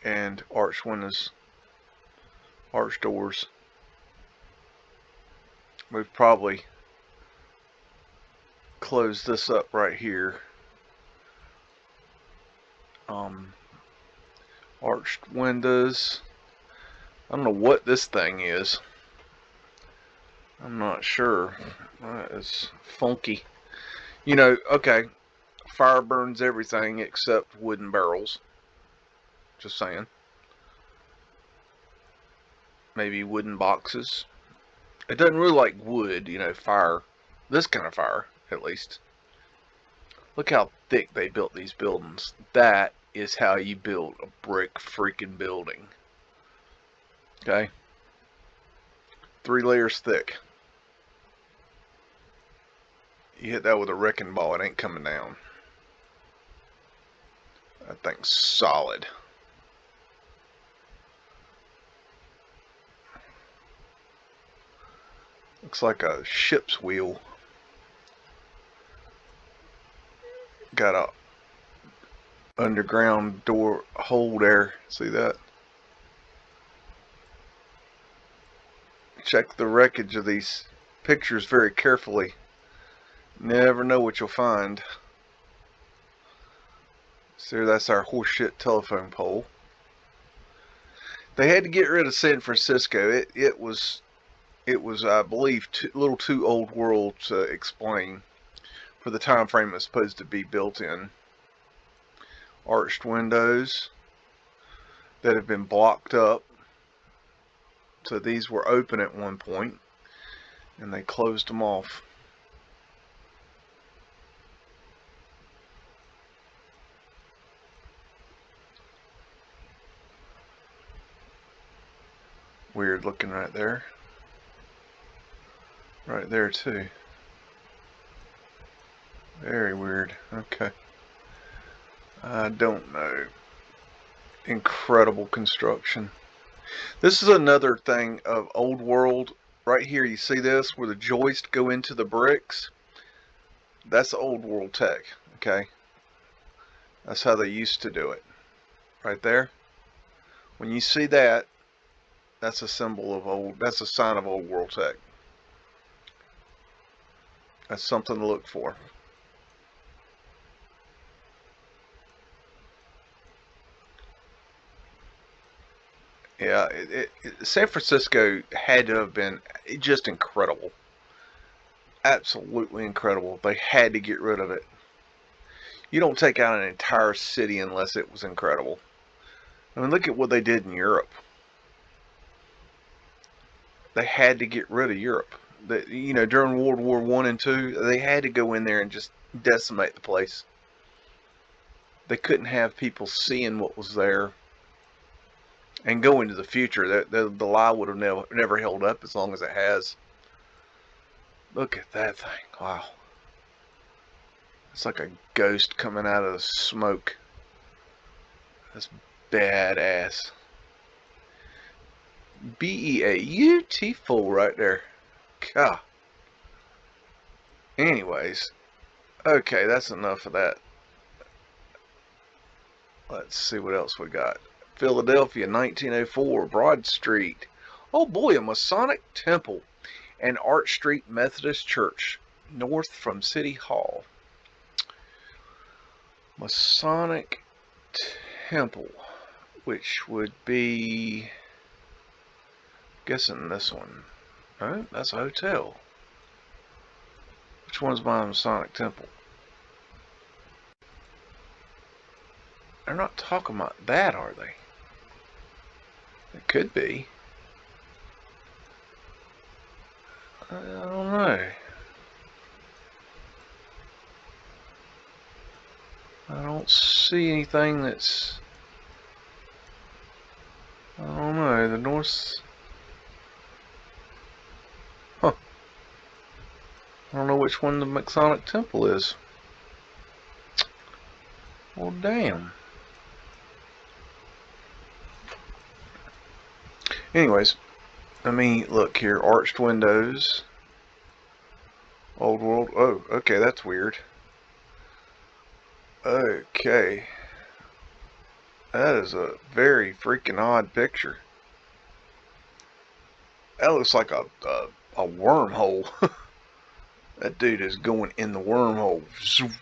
A: and arched windows, arched doors. We've probably closed this up right here. Arched windows. I don't know what this thing is. I'm not sure. It's funky. You know, okay, fire burns everything except wooden barrels. Just saying. Maybe wooden boxes. It doesn't really like wood, you know, fire. This kind of fire, at least. Look how thick they built these buildings. That is how you build a brick freaking building. Okay? 3 layers thick. You hit that with a wrecking ball, it ain't coming down. That thing's solid. Looks like a ship's wheel. got a underground door hole there. See that? Check the wreckage of these pictures very carefully. Never know what you'll find. See, that's our horseshit telephone pole. They had to get rid of San Francisco. It was I believe a little too old world to explain for the time frame it's supposed to be built in. Arched windows that have been blocked up. So these were open at one point and they closed them off. Weird looking right there. Right there too. Very weird. Okay. I don't know. Incredible construction. This is another thing of old world. Right here, you see this where the joists go into the bricks? That's old world tech. Okay. That's how they used to do it. Right there. When you see that, that's a symbol of old. That's a sign of old world tech. That's something to look for. Yeah, San Francisco had to have been just incredible. Absolutely incredible. They had to get rid of it. You don't take out an entire city unless it was incredible. I mean, look at what they did in Europe. They had to get rid of Europe. You know, during World War I and II, they had to go in there and just decimate the place. They couldn't have people seeing what was there and go into the future. The lie would have never held up as long as it has. Look at that thing. Wow. It's like a ghost coming out of the smoke. That's badass. beautiful right there. God. Anyways. Okay, that's enough of that. Let's see what else we got. Philadelphia, 1904, Broad Street. Oh boy, a Masonic temple and Arch Street Methodist Church, north from City Hall. Masonic temple, which would be, guessing this one. Oh, that's a hotel. Which one's my Masonic temple? They're not talking about that, are they? It could be. I don't know. I don't see anything that's... I don't know. The North... Huh. I don't know which one the Masonic temple is. Well, damn. Anyways, let me look here. Arched windows. Old world. Oh, okay, that's weird. Okay. That is a very freaking odd picture. That looks like a wormhole. That dude is going in the wormhole. Zoof,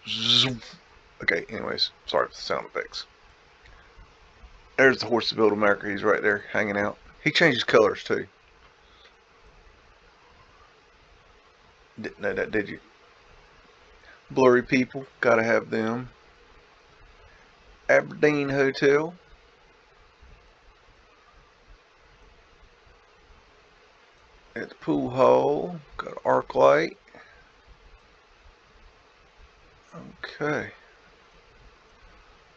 A: zoof. Okay, anyways, sorry for the sound effects. There's the horse that built America. He's right there hanging out. He changes colors too. Didn't know that, did you? Blurry people, gotta have them. Aberdeen Hotel. At the pool hall, got arc light. Okay.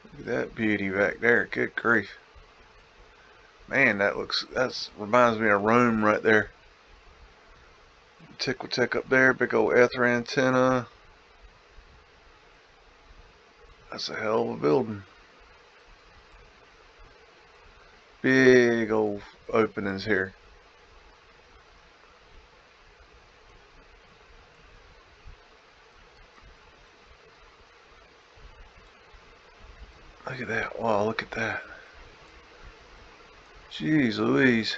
A: Look at that beauty back there. Good grief. Man, that reminds me of Rome right there. Tickle Tech up there, big old ether antenna. That's a hell of a building. Big old openings here. Look at that. Wow, look at that. Jeez Louise.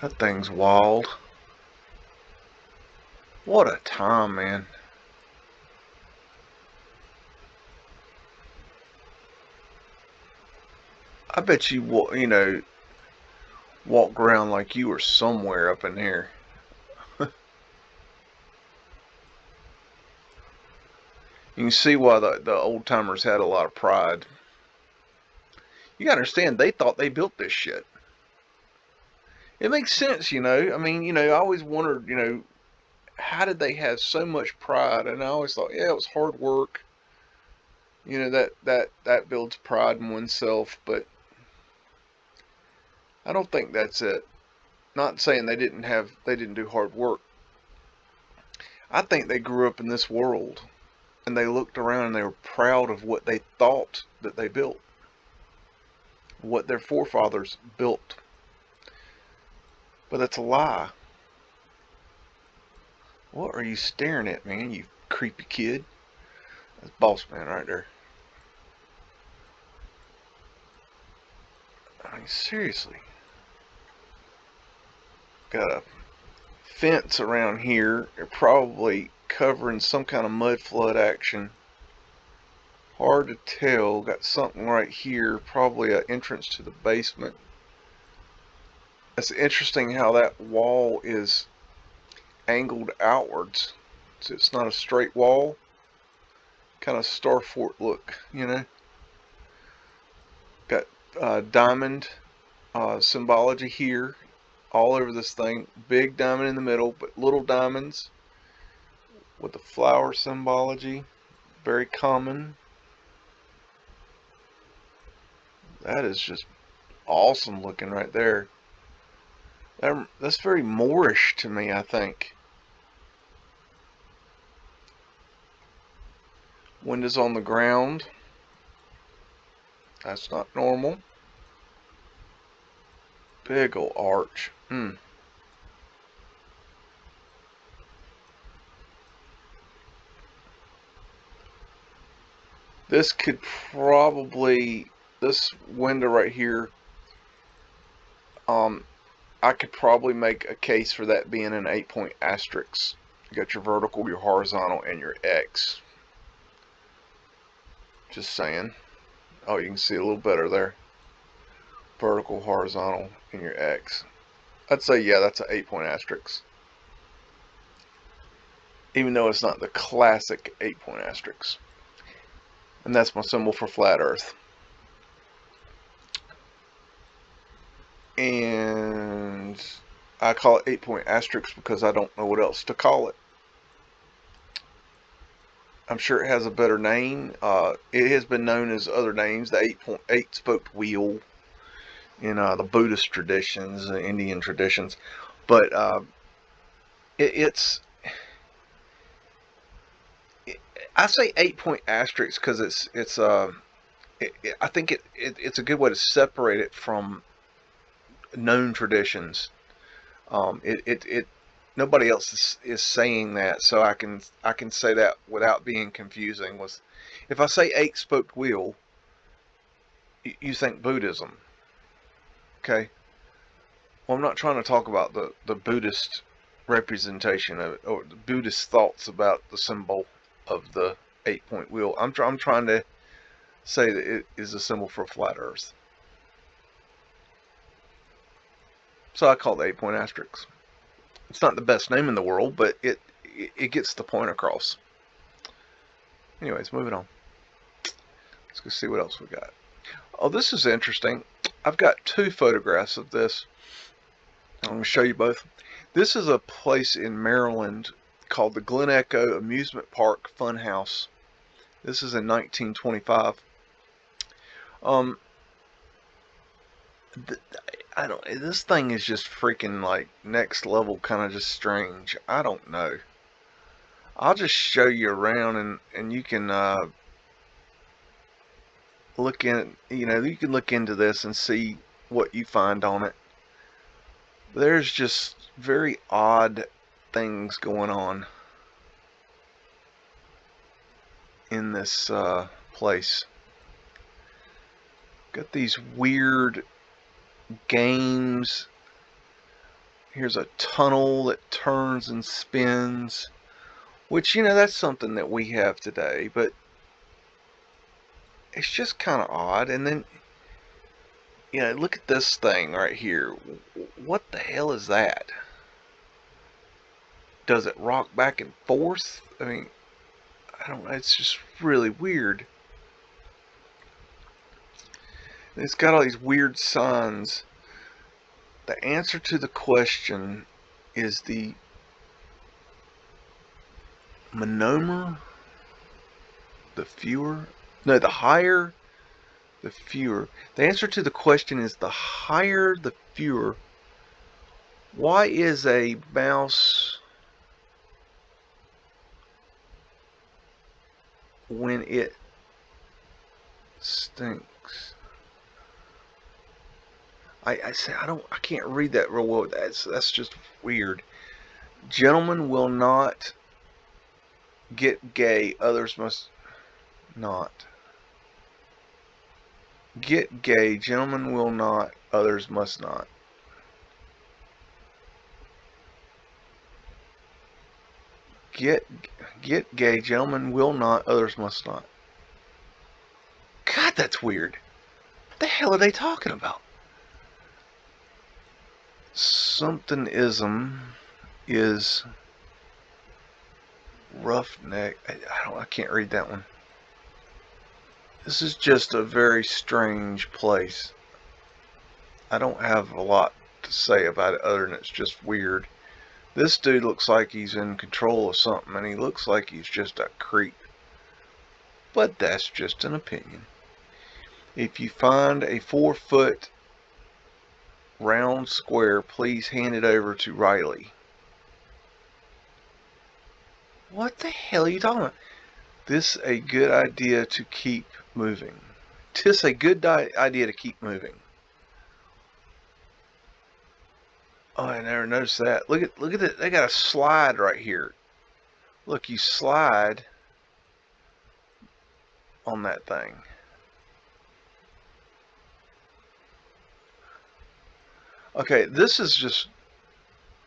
A: That thing's wild. What a time, man. I bet you, walked around like you were somewhere up in here. You can see why the old timers had a lot of pride. You gotta understand, they thought they built this shit. It makes sense, I mean, I always wondered, how did they have so much pride? And I always thought, yeah, it was hard work. That builds pride in oneself, but I don't think that's it. Not saying they didn't do hard work. I think they grew up in this world and they looked around and they were proud of what they thought that they built, what their forefathers built. But that's a lie. What are you staring at, man, you creepy kid? That's Boss Man right there. I mean, seriously. Got a fence around here. They're probably covering some kind of mud flood action. Hard to tell. Got something right here, probably an entrance to the basement. It's interesting how that wall is angled outwards. So it's not a straight wall. Kind of star fort look, Got diamond symbology here all over this thing. Big diamond in the middle, but little diamonds with the flower symbology. Very common. That is just awesome looking right there. That's very Moorish to me, I think. Windows on the ground. That's not normal. Big ol' arch. This could probably, this window right here, I could probably make a case for that being an 8-point asterisk. You got your vertical, your horizontal, and your X. Just saying. Oh, you can see a little better there. Vertical, horizontal, and your X. I'd say, yeah, that's an 8-point asterisk. Even though it's not the classic 8-point asterisk. And that's my symbol for flat Earth. And I call it 8-point asterisk because I don't know what else to call it. I'm sure it has a better name. It has been known as other names, the 8-spoked wheel in the Buddhist traditions, the Indian traditions. But I say 8-point asterisk because I think it's a good way to separate it from known traditions. Nobody else is saying that, so I can say that without being confusing. If I say 8-spoked wheel, you think Buddhism. Okay. Well, I'm not trying to talk about the Buddhist representation of it, or the Buddhist thoughts about the symbol of the 8-point wheel. I'm trying to say that it is a symbol for flat Earth. So I call it 8-point asterisk. It's not the best name in the world, but it gets the point across. Anyways, moving on. Let's go see what else we got. Oh, this is interesting. I've got 2 photographs of this. I'm going to show you both. This is a place in Maryland called the Glen Amusement Park Funhouse. This is in 1925. This thing is just freaking like next level, kind of just strange. I don't know. I'll just show you around and you can look in, you can look into this and see what you find on it. There's just very odd things going on in this place. Got these weird games. Here's a tunnel that turns and spins, which, you know, that's something that we have today, but it's just kind of odd. And then, you know, look at this thing right here. What the hell is that? Does it rock back and forth? I mean, I don't know. It's just really weird. It's got all these weird signs. The answer to the question is the monomer, the fewer. No, the higher, the fewer. The answer to the question is the higher, the fewer. Why is a mouse, when it stinks? I say I can't read that real well. That's just weird. Gentlemen will not get gay, others must not. Get gay, gentlemen will not, others must not. Get gay, gentlemen will not, others must not. God, that's weird. What the hell are they talking about? Somethingism is roughneck. I can't read that one. This is just a very strange place. I don't have a lot to say about it other than it's just weird. This dude looks like he's in control of something, and he looks like he's just a creep. But that's just an opinion. If you find a 4-foot round square, please hand it over to Riley. What the hell are you talking about? This a good idea to keep moving. Tis a good idea to keep moving. Oh, I never noticed that. Look at it. They got a slide right here. Look, you slide on that thing. Okay, this is just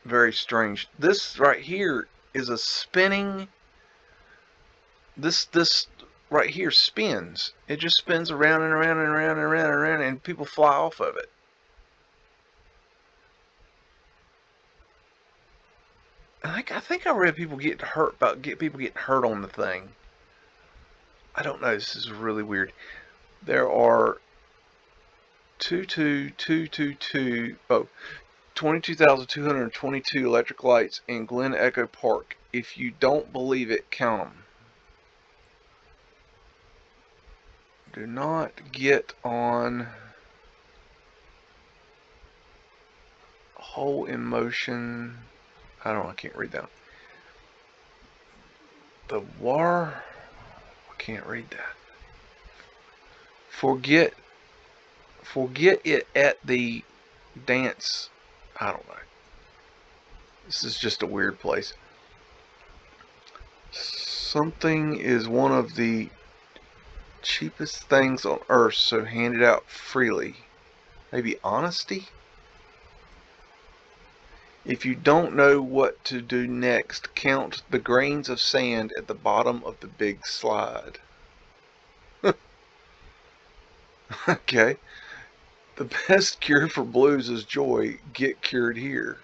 A: very strange. This right here is a spinning. This right here spins. It just spins around and around and around and around and around, and people fly off of it. I think I read people getting hurt people getting hurt on the thing. I don't know. This is really weird. There are 22,222 electric lights in Glen Echo Park. If you don't believe it, count them. Do not get on whole in motion. I can't read that. The war, I can't read that. Forget it at the dance. I don't know. This is just a weird place. Something is one of the cheapest things on earth, so hand it out freely. Maybe honesty? If you don't know what to do next, count the grains of sand at the bottom of the big slide. Okay. The best cure for blues is joy. Get cured here.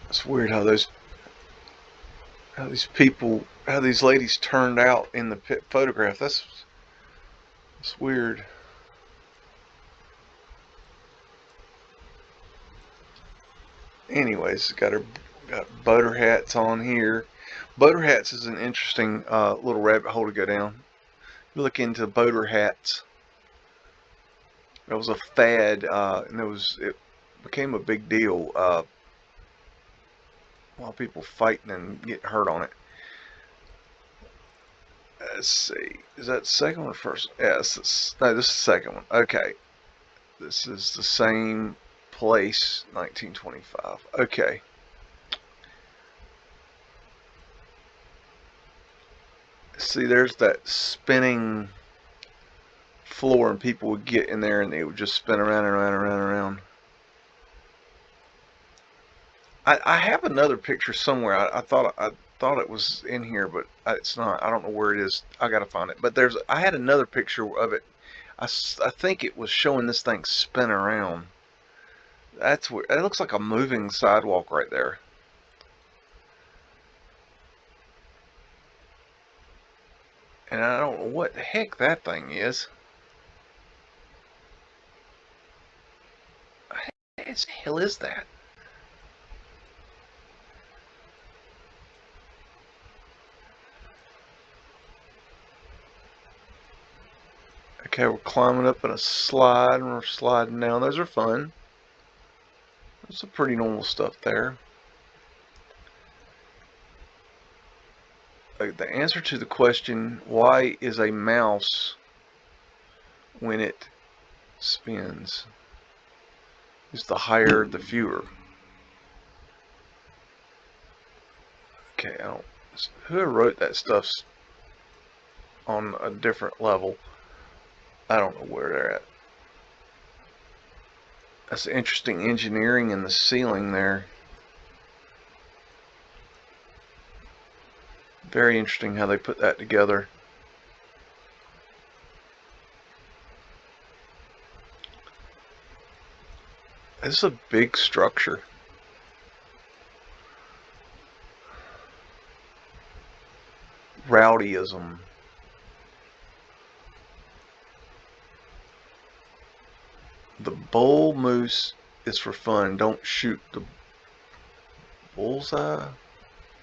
A: It's weird how these ladies turned out in the photograph. That's weird. Anyways, got boater hats on here. Boater hats is an interesting little rabbit hole to go down. You look into boater hats. That was a fad, and it became a big deal. while people fighting and get hurt on it. Let's see. Is that the second one or first? Yes. No, this is the second one. Okay. This is the same place, 1925. Okay. See, there's that spinning floor, and people would get in there and they would just spin around and around and around and around. I have another picture somewhere. I thought it was in here, but it's not. I don't know where it is. I gotta find it. But I had another picture of it. I think it was showing this thing spin around. That's where it looks like a moving sidewalk right there. And I don't know what the heck that thing is. What the hell is that? Okay, we're climbing up in a slide and we're sliding down. Those are fun. There's some pretty normal stuff there. The answer to the question, why is a mouse when it spins, is the higher the fewer. Okay, whoever wrote that stuff's on a different level. I don't know where they're at. That's interesting engineering in the ceiling there. Very interesting how they put that together. This is a big structure. Rowdyism. The bull moose is for fun. Don't shoot the bullseye.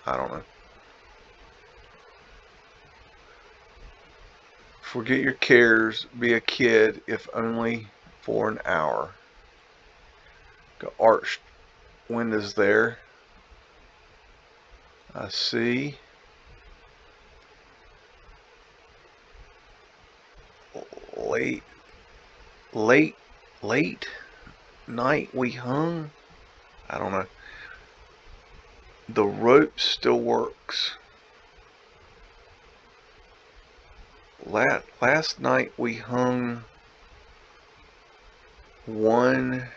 A: I don't know. Forget your cares. Be a kid, if only for an hour. Got arched windows there. I see. Late night we hung. I don't know. The rope still works. Last night we hung one.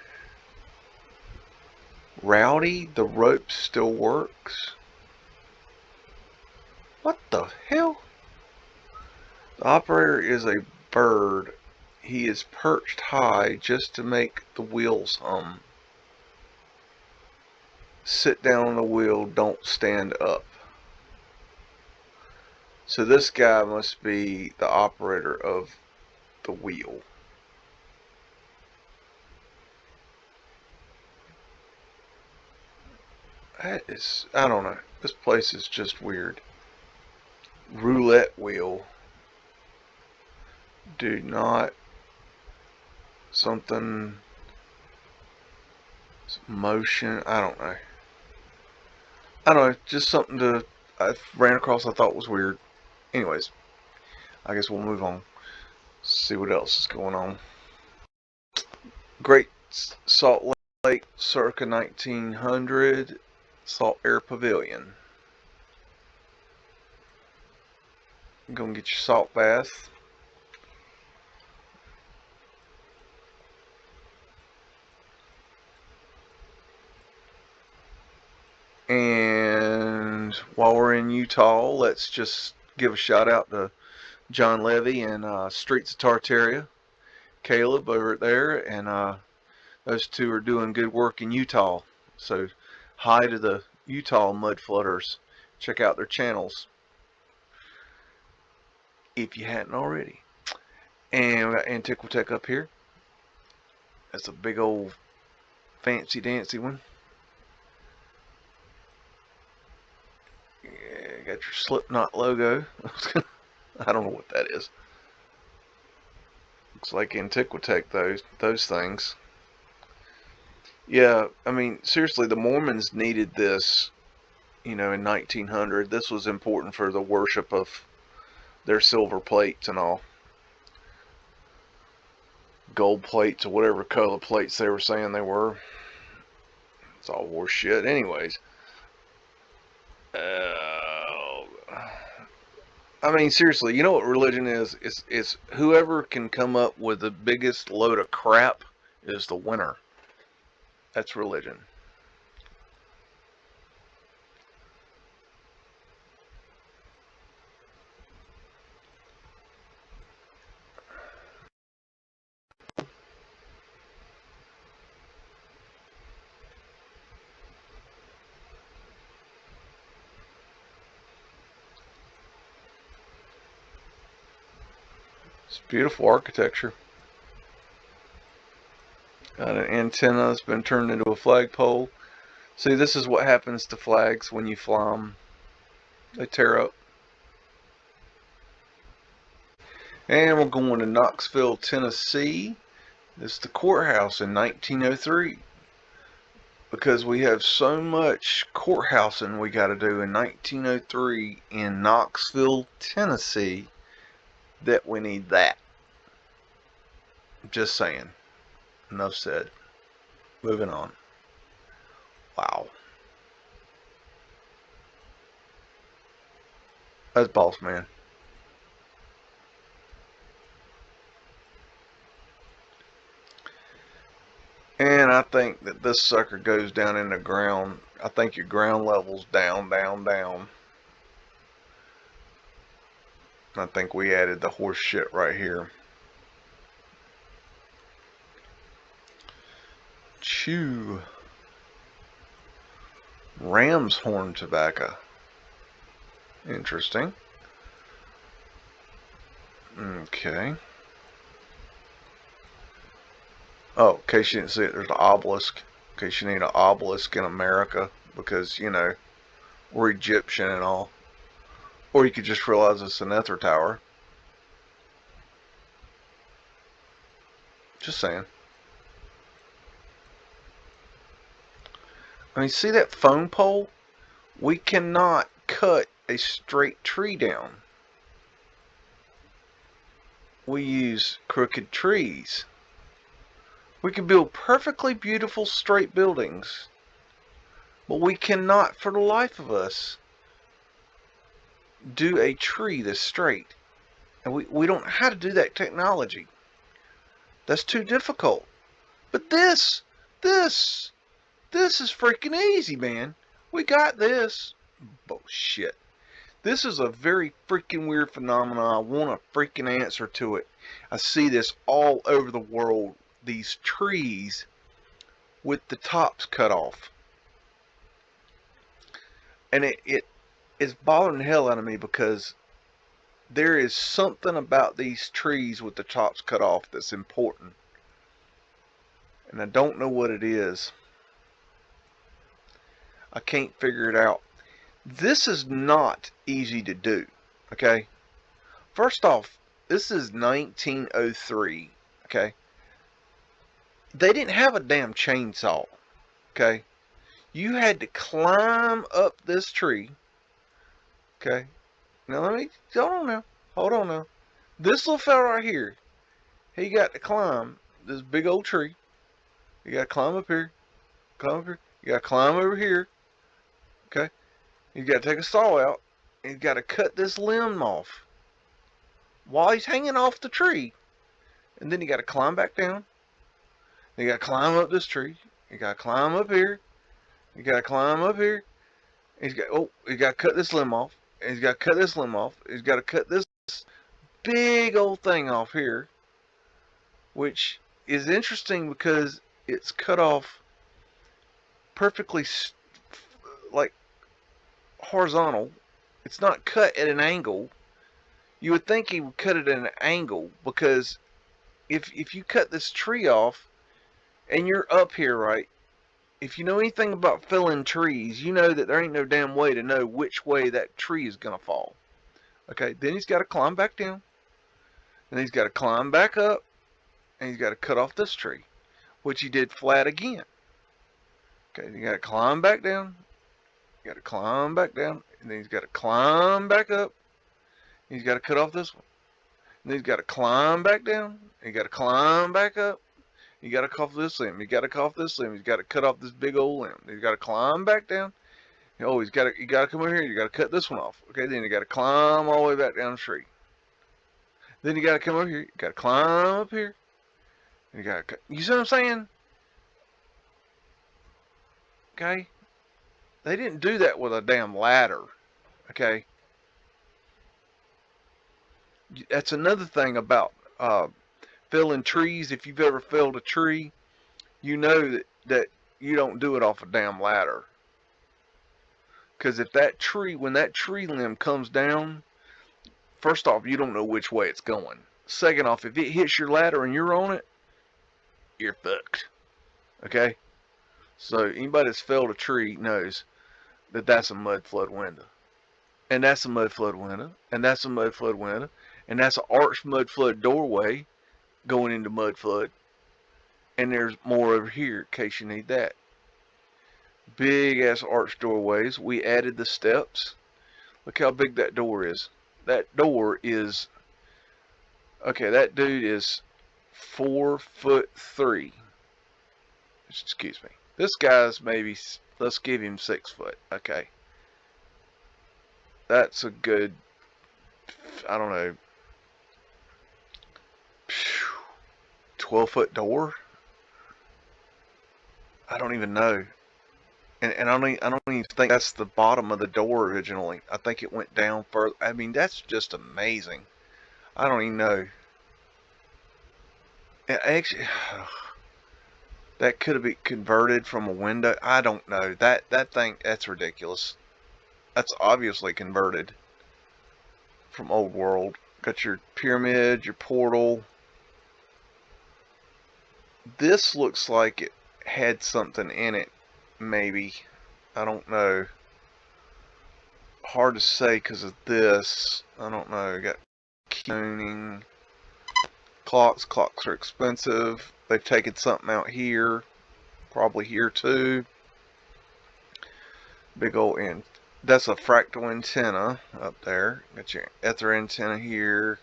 A: Rowdy, the rope still works. What the hell? The operator is a bird. He is perched high just to make the wheels hum. Sit down on the wheel, don't stand up. So this guy must be the operator of the wheel. That is, I don't know. This place is just weird. Roulette wheel. Do not something motion. I don't know. Just something I ran across I thought was weird. Anyways, I guess we'll move on. See what else is going on. Great Salt Lake, circa 1900, Salt Air Pavilion. Go and get your salt bath. And while we're in Utah, let's just give a shout out to John Levy and Streets of Tartaria, Caleb over there, and those two are doing good work in Utah. So hi to the Utah Mudflooders. Check out their channels if you hadn't already. And we got Antiquitech up here. That's a big old fancy dancy one. Yeah, got your Slipknot logo. I don't know what that is. Looks like Antiquitech, those things. Yeah, I mean, seriously, the Mormons needed this you know, in 1900. This was important for the worship of their silver plates and all. Gold plates or whatever color plates they were saying they were. It's all horse shit. Anyways. I mean, seriously, you know what religion is? It's whoever can come up with the biggest load of crap is the winner. That's religion. It's beautiful architecture. Got an antenna that's been turned into a flagpole. See, this is what happens to flags when you fly them. They tear up. And we're going to Knoxville, Tennessee. This is the courthouse in 1903. Because we have so much courthousing we got to do in 1903 in Knoxville, Tennessee, that we need that. Just saying. Enough said. Moving on. Wow. That's boss man. And I think that this sucker goes down in the ground. I think your ground level's down, down, down. I think we added the horse shit right here. Chew. Ram's horn tobacco. Interesting. Okay. Oh, in case you didn't see it, there's an obelisk. In case you need an obelisk in America, because, you know, we're Egyptian and all. Or you could just realize it's an Ether Tower. Just saying. I mean, see that phone pole? We cannot cut a straight tree down. We use crooked trees. We can build perfectly beautiful straight buildings, but we cannot, for the life of us, do a tree that's straight. And we don't know how to do that technology. That's too difficult. But this is freaking easy, man. We got this. Bullshit. This is a very freaking weird phenomenon. I want a freaking answer to it. I see this all over the world. These trees with the tops cut off. And it is bothering the hell out of me because there is something about these trees with the tops cut off that's important. And I don't know what it is. I can't figure it out. This is not easy to do. Okay? First off, this is 1903. Okay? They didn't have a damn chainsaw. Okay? You had to climb up this tree. Okay? Now hold on now. This little fella right here, he got to climb this big old tree. You got to climb up here. Climb up here. You got to climb over here. Okay? You got to take a saw out. And you got to cut this limb off while he's hanging off the tree. And then you got to climb back down. You got to climb up this tree. You got to climb up here. You got to climb up here. You got to cut this limb off. And he's got to cut this limb off. He's got to cut this big old thing off here, which is interesting because it's cut off perfectly like horizontal. It's not cut at an angle. You would think he would cut it at an angle, because if you cut this tree off and you're up here, right, if you know anything about felling trees, you know that there ain't no damn way to know which way that tree is going to fall. Okay, then he's got to climb back down. And he's got to climb back up. And he's got to cut off this tree, which he did flat again. Okay, you got to climb back down. got to climb back down, and then he's got to climb back up. He's got to cut off this one. And then he's got to climb back down. He got to climb back up. You got to cut off this limb. You got to cut off this limb. He's got to cut off this big old limb. He's got to climb back down. Oh, you got to come over here. You got to cut this one off. Okay, then you got to climb all the way back down the tree. Then you got to come over here. You got to climb up here. And you got to cut. You see what I'm saying? Okay. They didn't do that with a damn ladder. Okay. That's another thing about felling trees. If you've ever felled a tree, you know that you don't do it off a damn ladder. Because if that tree, when that tree limb comes down, first off, you don't know which way it's going. Second off, if it hits your ladder and you're on it, you're fucked. Okay? So anybody that's felled a tree knows that that's a mud flood window. And that's a mud flood window. And that's a mud flood window. And that's an arched mud flood doorway going into mud flood. And there's more over here in case you need that. Big ass arched doorways. We added the steps. Look how big that door is. That door is, okay, that dude is 4'3". Excuse me. This guy's maybe, let's give him 6 foot. Okay. That's a good, I don't know, 12-foot door. I don't even know. And I don't even think that's the bottom of the door originally. I think it went down further. I mean, that's just amazing. I don't even know. Actually, that could have been converted from a window. I don't know. That thing, that's ridiculous. That's obviously converted from old world. Got your pyramid, your portal. This looks like it had something in it. Maybe. I don't know. Hard to say because of this. I don't know. Got tuning. Clocks. Clocks are expensive. They've taken something out here. Probably here too. Big old end. That's a fractal antenna up there. Got your ether antenna here.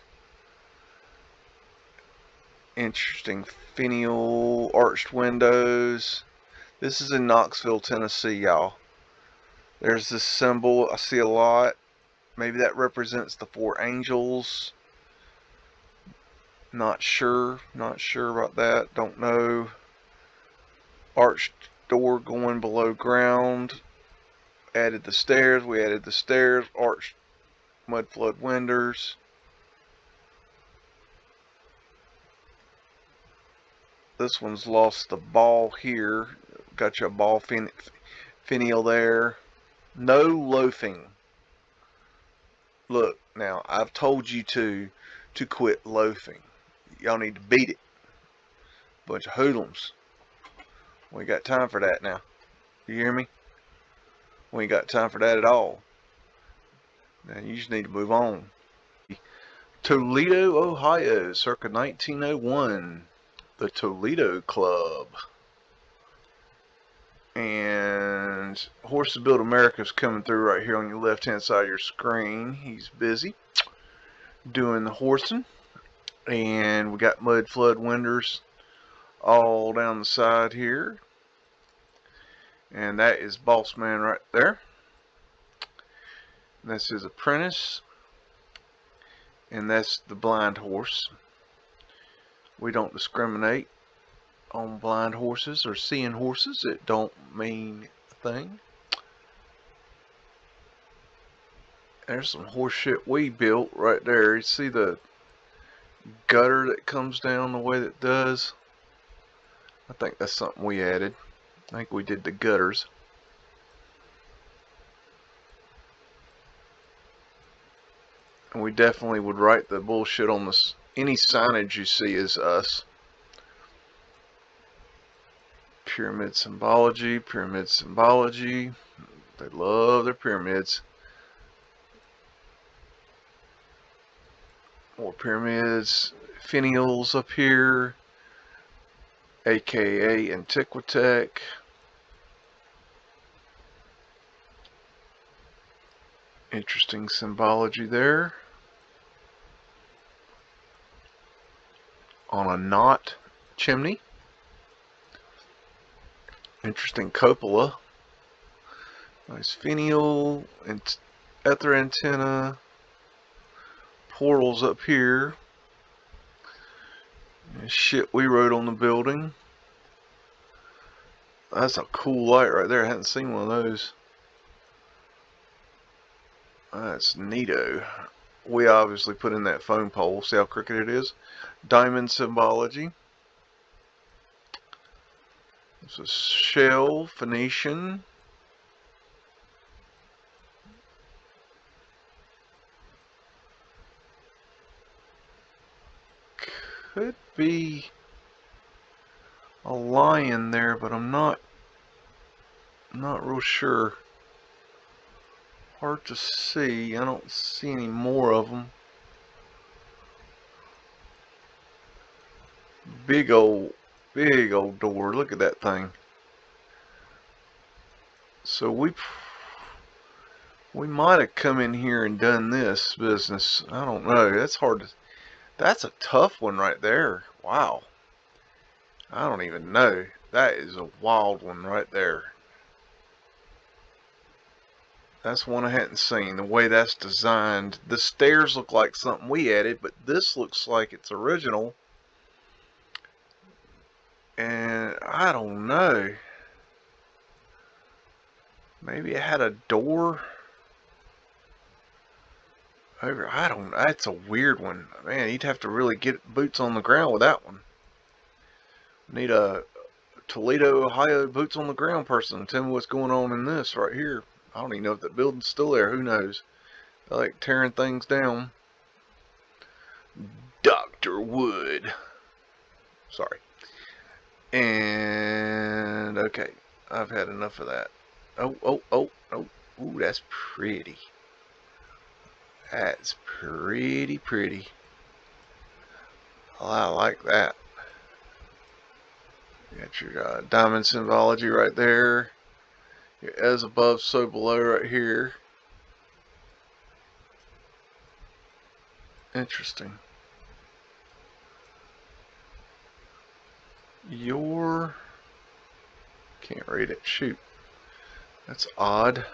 A: Interesting finial arched windows. This is in Knoxville, Tennessee, y'all. There's this symbol I see a lot. Maybe that represents the 4 angels. Not sure. Not sure about that. Don't know. Arched door going below ground. Added the stairs. We added the stairs. Arched mud flood windows. This one's lost the ball here. Got you a ball finial there. No loafing. Look, now I've told you to quit loafing. Y'all need to beat it. Bunch of hoodlums. We ain't got time for that now. You hear me? We ain't got time for that at all. Now you just need to move on. Toledo, Ohio, circa 1901. The Toledo Club. And Horse to Build America's coming through right here on your left hand side of your screen. He's busy doing the horsing. And we got mud flood windows all down the side here. And that is Boss Man right there. That's his apprentice. And that's the blind horse. We don't discriminate on blind horses or seeing horses. It don't mean a thing. There's some horse shit we built right there. You see the gutter that comes down the way that it does? I think that's something we added. I think we did the gutters. And we definitely would write the bullshit on this. Any signage you see is us. Pyramid symbology, pyramid symbology. They love their pyramids. More pyramids. Finials up here. AKA Antiquitech. Interesting symbology there. On a knot chimney. Interesting cupola. Nice finial and ether antenna. Portals up here. And shit we wrote on the building. That's a cool light right there. I hadn't seen one of those. That's neato. We obviously put in that phone pole. See how crooked it is? Diamond symbology. It's a shell, Phoenician. Could be a lion there, but I'm not real sure. Hard to see. I don't see any more of them. Big old door. Look at that thing. So we might have come in here and done this business. I don't know. That's hard to. That's a tough one right there. Wow. I don't even know. That is a wild one right there. That's one I hadn't seen. The way that's designed. The stairs look like something we added, but this looks like it's original. And I don't know. Maybe it had a door over. I don't. That's a weird one. Man, you'd have to really get boots on the ground with that one. Need a Toledo, Ohio boots on the ground person. Tell me what's going on in this right here. I don't even know if that building's still there. Who knows? They're like tearing things down. Dr. Wood. Sorry. And okay, I've had enough of that. Oh. Ooh, that's pretty. That's pretty. I like that. You got your diamond symbology right there. Your as above, so below right here. Interesting. Can't read it. Shoot. That's odd.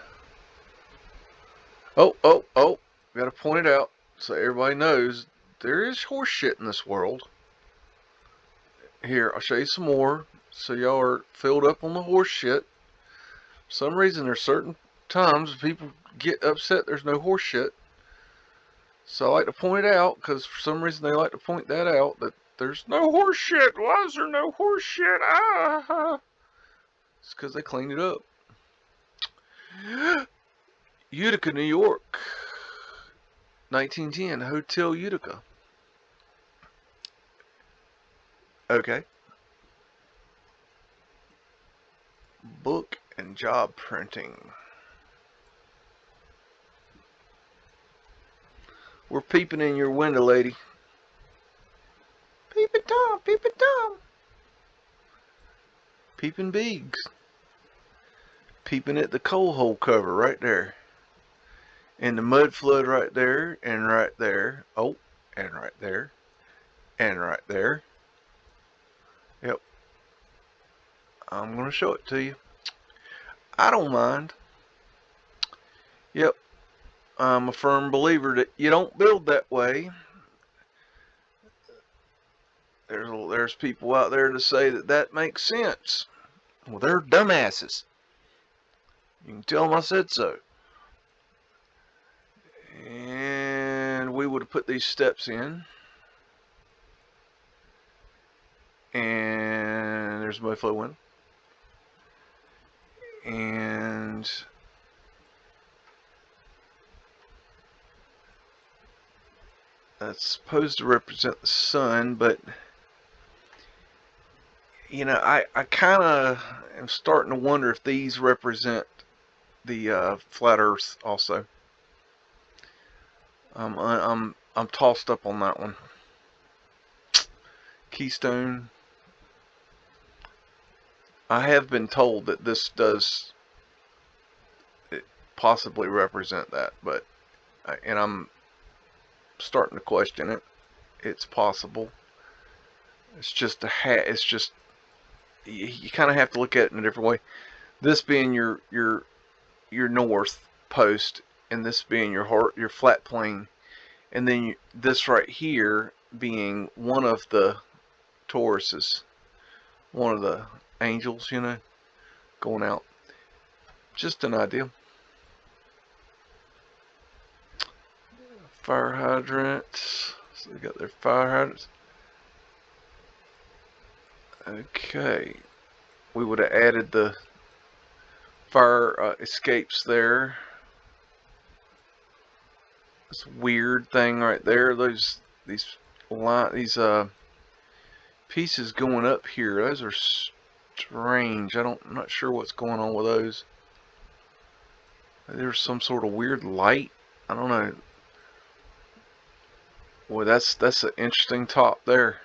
A: Oh. Gotta point it out so everybody knows there is horse shit in this world. Here, I'll show you some more. So y'all are filled up on the horse shit. For some reason, there's certain times people get upset there's no horse shit. So I like to point it out because for some reason they like to point that out, that there's no horse shit. Why is there no horse shit? It's because they cleaned it up. Utica, New York. 1910, Hotel Utica. Okay. Book and job printing. We're peeping in your window, lady. Peeping Tom, peeping Tom. Peeping Beags. Peeping at the coal hole cover right there. And the Mudflood right there, and right there. Oh, and right there. And right there. Yep. I'm going to show it to you. I don't mind. Yep. I'm a firm believer that you don't build that way. There's people out there to say that makes sense. Well, they're dumbasses. You can tell them I said so. And we would have put these steps in. And there's my flow one. And that's supposed to represent the sun, but you know, I kind of am starting to wonder if these represent the flat Earth also. I'm tossed up on that one. Keystone. I have been told that this does possibly represent that, but and I'm starting to question it. It's possible. It's just it's just, you kind of have to look at it in a different way. This being your north post, and this being your flat plane, and then this right here being one of the Tauruses, one of the angels, you know, going out. Just an idea. Fire hydrants. So they got their fire hydrants. Okay. We would have added the fire escapes there. This weird thing right there. These pieces going up here. Those are strange. I'm not sure what's going on with those. There's some sort of weird light. I don't know. Boy, that's an interesting top there.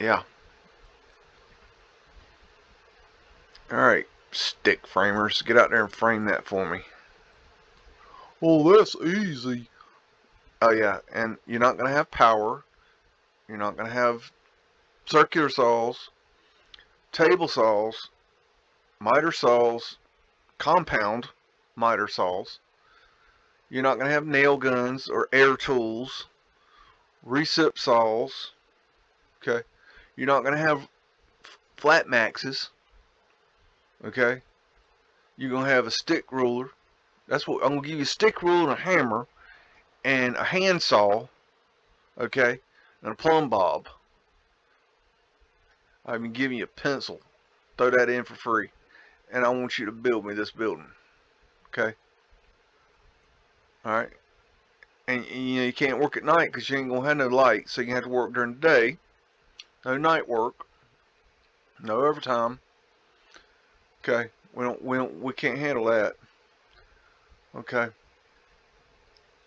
A: Yeah. Alright, stick framers, get out there and frame that for me. Oh, that's easy. Oh yeah, and you're not going to have power. You're not going to have circular saws, table saws, miter saws, compound miter saws. You're not going to have nail guns or air tools, recip saws. Okay. You're not going to have flat maxes. Okay. You're going to have a stick ruler. That's what I'm going to give you: a stick ruler and a hammer and a handsaw. Okay. And a plumb bob. I'm giving you a pencil. Throw that in for free. And I want you to build me this building. Okay. Alright. And you know, you can't work at night because you ain't going to have no light. So you have to work during the day. No night work. No overtime. Okay. We can't handle that. Okay.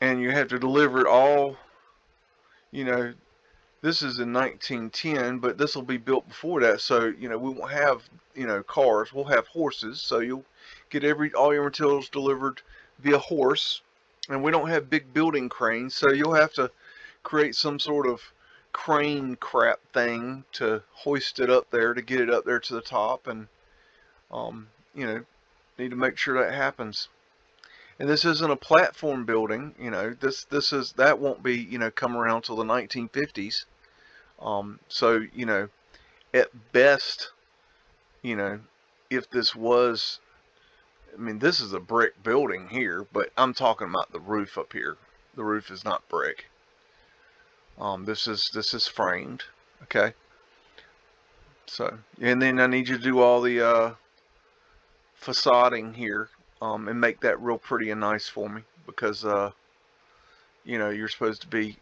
A: And you have to deliver it all. You know, this is in 1910, but this will be built before that. So, you know, we won't have, you know, cars. We'll have horses. So you'll get all your materials delivered via horse. And we don't have big building cranes. So you'll have to create some sort of crane crap thing to hoist it up there, to get it up there to the top. And, you know, need to make sure that happens. And this isn't a platform building, you know. That won't be, you know, come around till the 1950s. So, you know, at best, you know, if this was, I mean, this is a brick building here, but I'm talking about the roof up here. The roof is not brick. This is framed, okay. So, and then I need you to do all the facading here, and make that real pretty and nice for me, because you know, you're supposed to be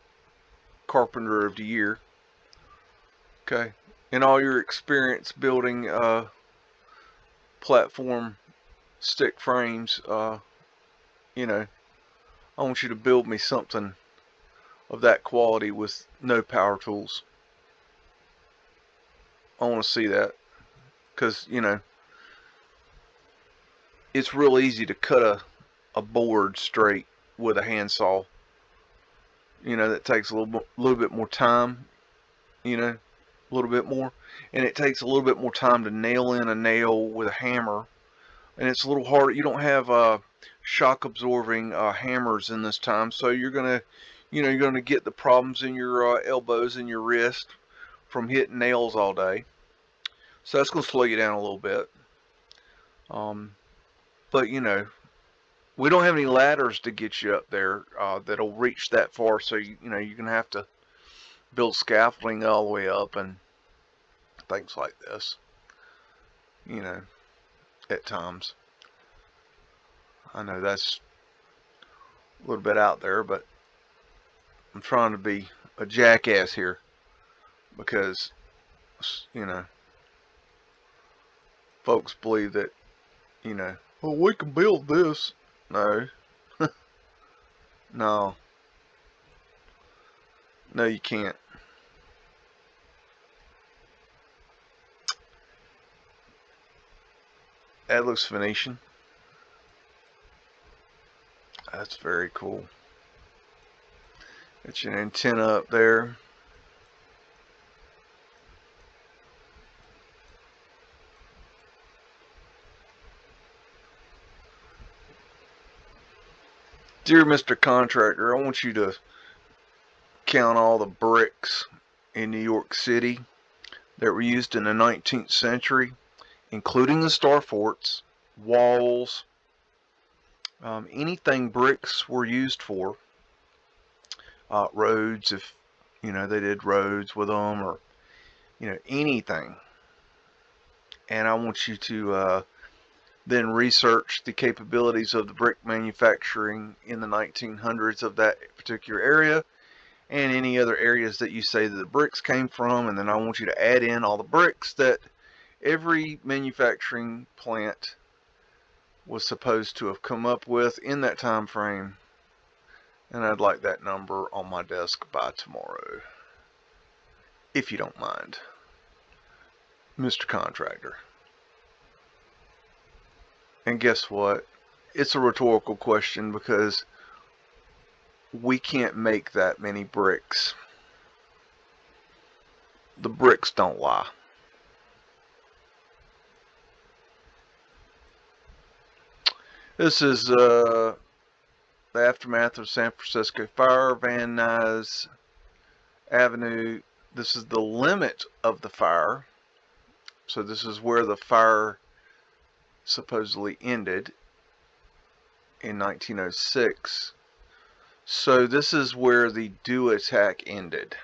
A: carpenter of the year. Okay. In all your experience building platform stick frames, you know, I want you to build me something of that quality with no power tools. I want to see that, because, you know, it's real easy to cut a board straight with a handsaw. You know, that takes a little bit more time, you know, a little bit more, and it takes a little bit more time to nail in a nail with a hammer, and it's a little harder. You don't have shock absorbing hammers in this time, so you're gonna, you know, you're gonna get the problems in your elbows and your wrist from hitting nails all day. So that's gonna slow you down a little bit. But you know, we don't have any ladders to get you up there that'll reach that far, so you know, you're gonna have to build scaffolding all the way up and things like this, you know, at times. I know that's a little bit out there, but I'm trying to be a jackass here, because, you know, folks believe that, you know, well, we can build this. No. No. No, you can't. That looks Venetian. That's very cool. It's an antenna up there. Dear Mr. Contractor, I want you to count all the bricks in New York City that were used in the 19th century, including the star forts, walls, anything bricks were used for. Roads, if they did roads with them, or anything. And I want you to then research the capabilities of the brick manufacturing in the 1900s of that particular area, and any other areas that you say that the bricks came from. And then I want you to add in all the bricks that every manufacturing plant was supposed to have come up with in that time frame. And I'd like that number on my desk by tomorrow, if you don't mind, Mr. Contractor. And guess what? It's a rhetorical question, because we can't make that many bricks. The bricks don't lie. This is the aftermath of San Francisco fire, Van Nuys Avenue. This is the limit of the fire. So this is where the fire supposedly ended in 1906. So this is where the DEW attack ended.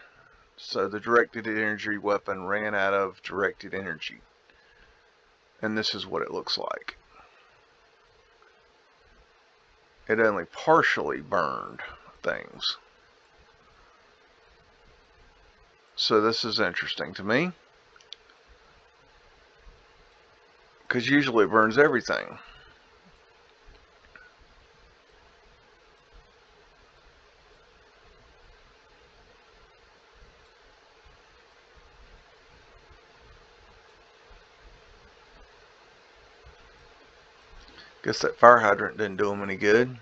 A: So the directed energy weapon ran out of directed energy. And this is what it looks like. It only partially burned things. So this is interesting to me, because usually it burns everything. Guess that fire hydrant didn't do them any good.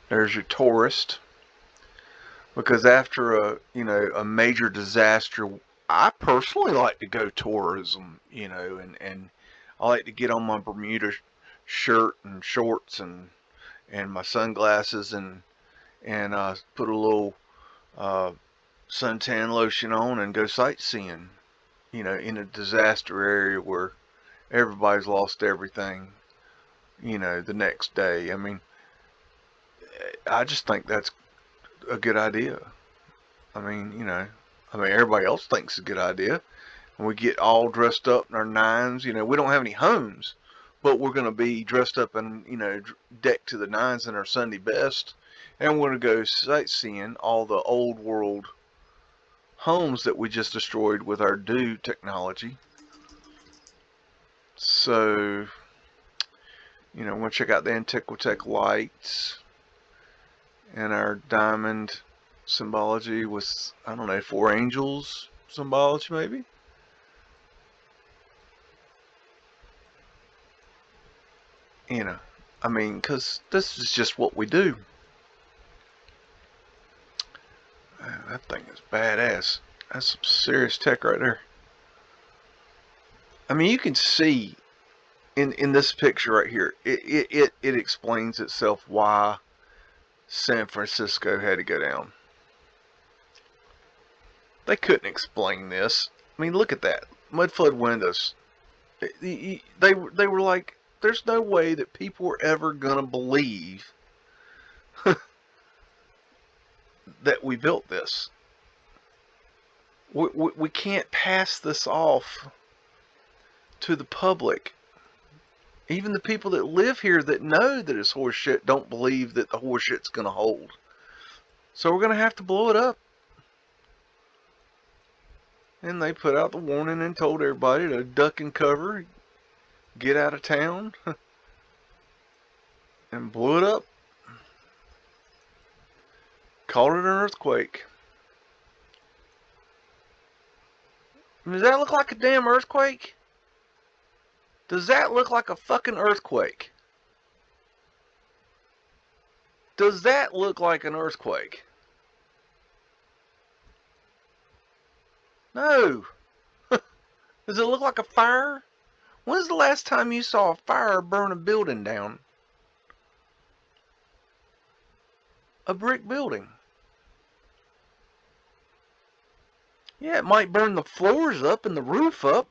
A: There's your tourist. Because after a major disaster, I personally like to go tourism, and I like to get on my Bermuda shirt and shorts and my sunglasses and put a little suntan lotion on and go sightseeing, in a disaster area where everybody's lost everything, the next day. I mean, I just think that's a good idea. I mean, everybody else thinks it's a good idea. And we get all dressed up in our nines. We don't have any homes, but we're going to be dressed up in, decked to the nines in our Sunday best. And we're going to go sightseeing all the old world homes that we just destroyed with our DEW technology. So, we're going to check out the Antiquitech lights and our diamond symbology with, I don't know, 4 angels symbology maybe. I mean, because this is just what we do. Man, that thing is badass. That's some serious tech right there. I mean, you can see in this picture right here, it explains itself why San Francisco had to go down. They couldn't explain this. I mean, look at that. Mudflood windows. They were like, there's no way that people were ever going to believe that we built this. We can't pass this off to the public. Even the people that live here that know that it's horseshit don't believe that the horseshit's going to hold. So we're going to have to blow it up. And they put out the warning and told everybody to duck and cover, get out of town, and blew it up. Called it an earthquake. Does that look like a damn earthquake? Does that look like a fucking earthquake? Does that look like an earthquake? No. Does it look like a fire? When's the last time you saw a fire burn a building down? A brick building. Yeah, it might burn the floors up and the roof up.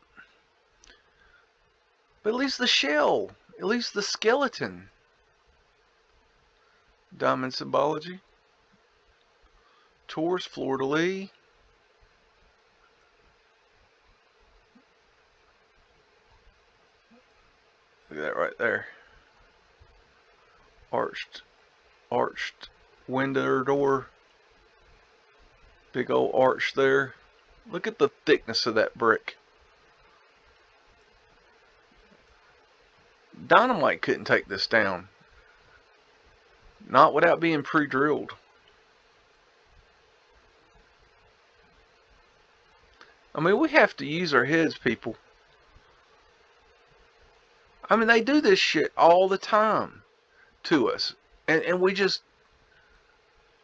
A: But at least the shell, at least the skeleton. Diamond symbology. Taurus, fleur-de-lis. Look at that right there. Arched window or door. Big old arch there. Look at the thickness of that brick. Dynamite couldn't take this down. Not without being pre-drilled. I mean, we have to use our heads, people. I mean, they do this shit all the time to us. And we just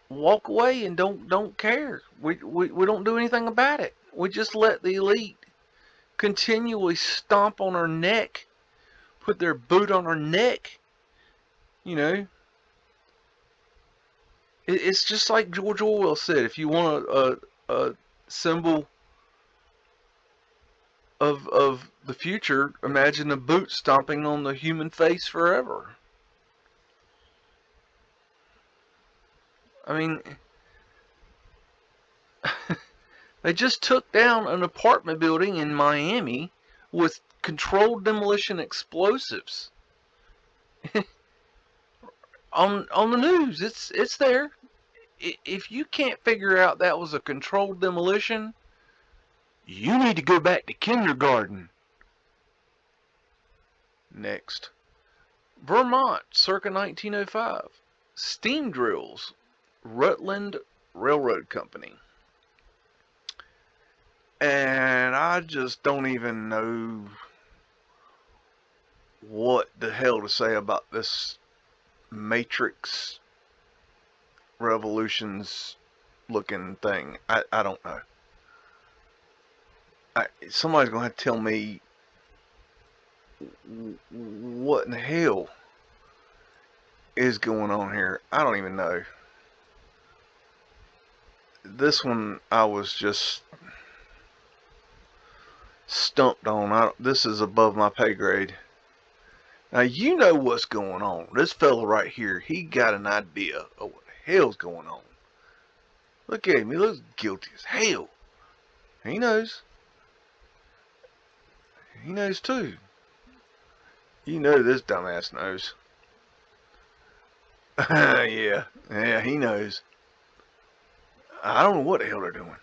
A: walk away and don't care. We don't do anything about it. We just let the elite continually stomp on our neck, put their boot on our neck. You know, it's just like George Orwell said, if you want a symbol of the future, imagine a boot stomping on the human face forever. I mean, they just took down an apartment building in Miami with controlled demolition explosives. on the news, it's there. If you can't figure out that was a controlled demolition, you need to go back to kindergarten. Next. Vermont, circa 1905. Steam drills. Rutland Railroad Company. And I just don't even know what the hell to say about this Matrix Revolutions looking thing. I don't know. Somebody's going to have to tell me what in the hell is going on here. I don't even know. This one I was just stumped on. This is above my pay grade. Now you know what's going on. This fella right here, he got an idea of what the hell's going on. Look at him. He looks guilty as hell. He knows. He knows too. You know this dumbass knows. Yeah, he knows. I don't know what the hell they're doing.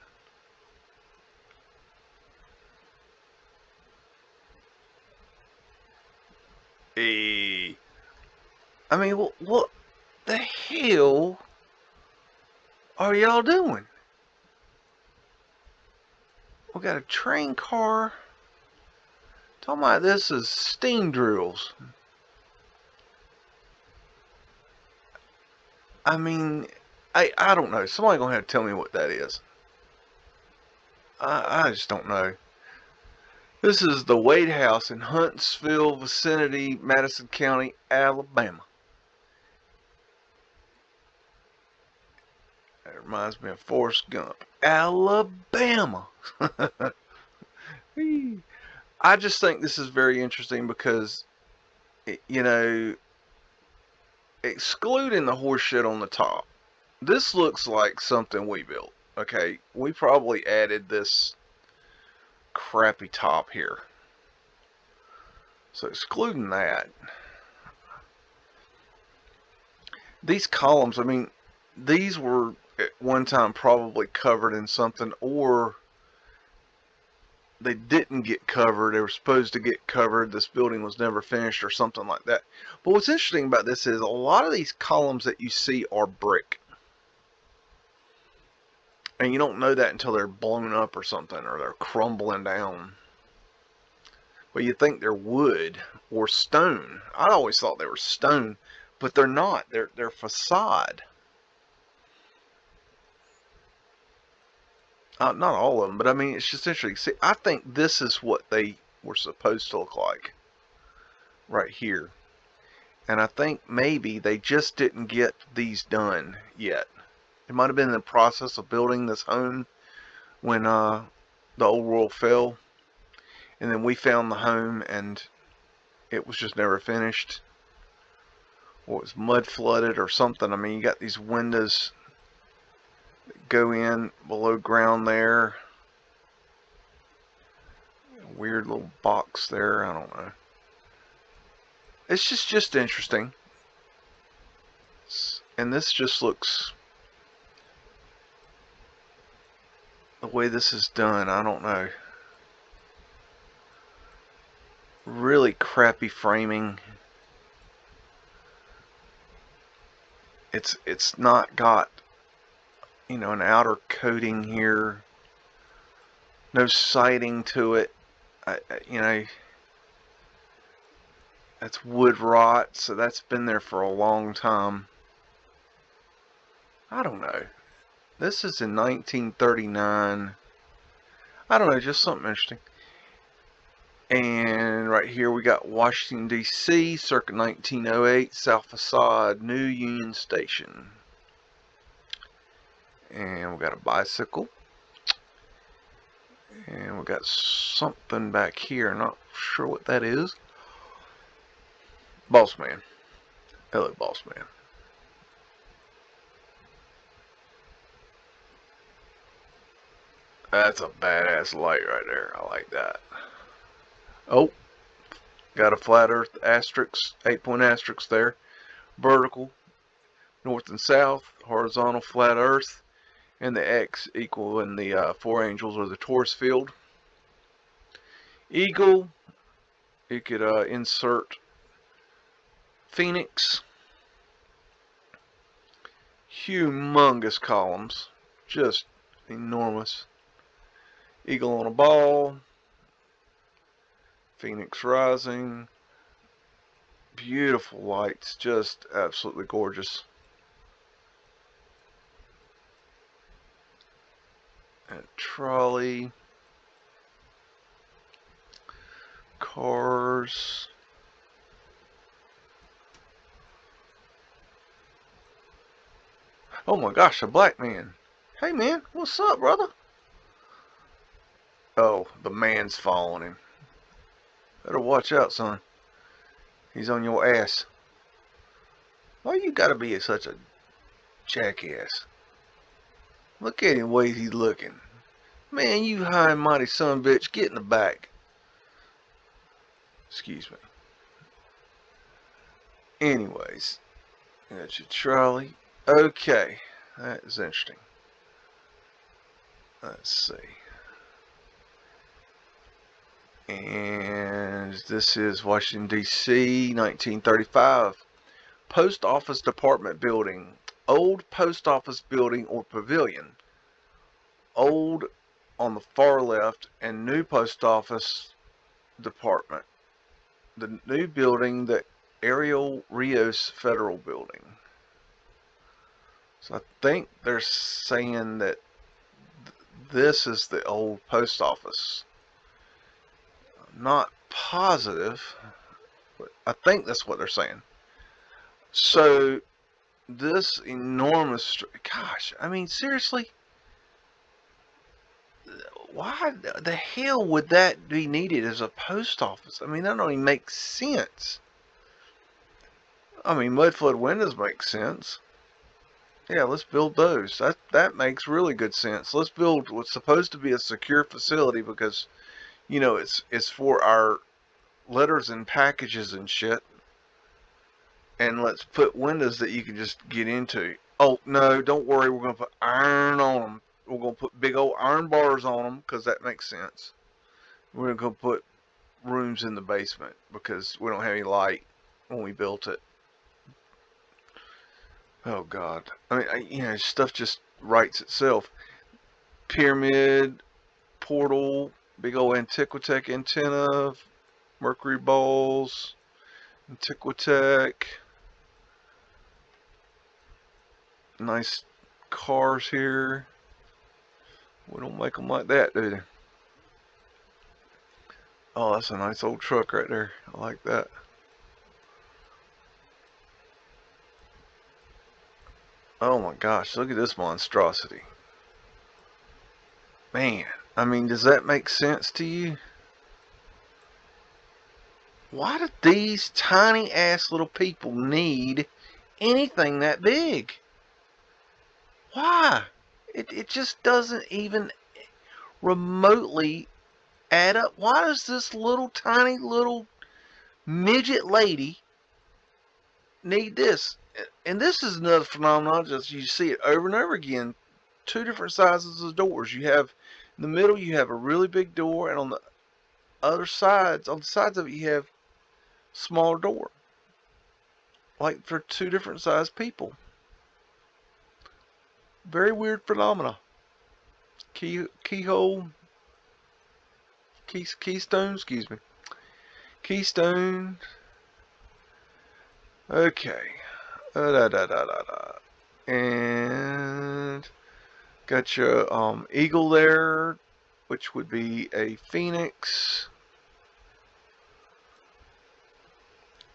A: I mean, what the hell are y'all doing? We got a train car. Talking about this is steam drills. I mean, I don't know. Somebody gonna have to tell me what that is. I just don't know. This is the Wade House in Huntsville vicinity, Madison County, Alabama. That reminds me of Forrest Gump. Alabama. I just think this is very interesting because, you know, excluding the horse shit on the top, this looks like something we built. Okay, we probably added this crappy top here. So excluding that, these columns, I mean, these were at one time probably covered in something, or they didn't get covered. They were supposed to get covered. This building was never finished or something like that. But what's interesting about this is a lot of these columns that you see are brick. And you don't know that until they're blown up or something, or they're crumbling down. But you think they're wood or stone. I always thought they were stone. but they're not. They're facade. Not all of them, but I mean, it's just interesting. See, I think this is what they were supposed to look like right here. And I think maybe they just didn't get these done yet. It might have been in the process of building this home when the old world fell. And then we found the home and it was just never finished. Or it was mud flooded or something. I mean, you got these windows that go in below ground there. Weird little box there. I don't know. It's just interesting. And this just looks, the way this is done, I don't know. Really crappy framing. It's not got, you know, an outer coating here. No siding to it. You know, that's wood rot, so that's been there for a long time. I don't know. This is in 1939. I don't know, just something interesting. And right here we got Washington, D.C., circa 1908, south facade, new Union Station. And we got a bicycle. And we got something back here, not sure what that is. Boss Man. Hello, Boss Man. That's a badass light right there. I like that. Oh, got a flat earth asterisk, 8-point asterisk there. Vertical, north and south. Horizontal, flat earth. And the X equal in the 4 angels or the torus field. Eagle, you could insert Phoenix. Humongous columns, just enormous. Eagle on a ball. Phoenix rising. Beautiful lights, just absolutely gorgeous. And trolley. Cars. Oh my gosh, a black man. Hey man, what's up, brother? Oh, the man's following him. Better watch out, son. He's on your ass. Why you gotta be such a jackass? Look at him, the way he's looking. Man, you high and mighty son of a bitch, get in the back. Excuse me. Anyways, that's your trolley. Okay, that is interesting. Let's see. And this is Washington, D.C., 1935. Post Office Department building. Old post office building or pavilion. Old on the far left and new post office department. The new building, the Ariel Rios Federal Building. So I think they're saying that this is the old post office. I'm not positive, but I think that's what they're saying. So this enormous, gosh, I mean, seriously, why the hell would that be needed as a post office? I mean, that don't even make sense. I mean, Mudflood windows make sense. Yeah, let's build those. That makes really good sense. Let's build what's supposed to be a secure facility because, you know, it's for our letters and packages and shit. And let's put windows that you can just get into. Oh, no, don't worry. We're going to put iron on them. We're going to put big old iron bars on them because that makes sense. We're going to put rooms in the basement because we don't have any light when we built it. Oh, God. I mean, you know, stuff just writes itself. Pyramid, portal, big old Antiquitech antenna, mercury balls, Antiquitech. Nice cars here. We don't make them like that, do they? Oh, that's a nice old truck right there. I like that. Oh my gosh, look at this monstrosity. Man, I mean, does that make sense to you? Why do these tiny ass little people need anything that big? Why? It just doesn't even remotely add up. Why does this little tiny little midget lady need this? And this is another phenomenon, just you see it over and over again. Two different sizes of doors. You have in the middle, you have a really big door, and on the other sides, on the sides of it, you have smaller door. Like for two different sized people. Very weird phenomena. Keystone, excuse me. Keystone. Okay. And got your eagle there, which would be a phoenix.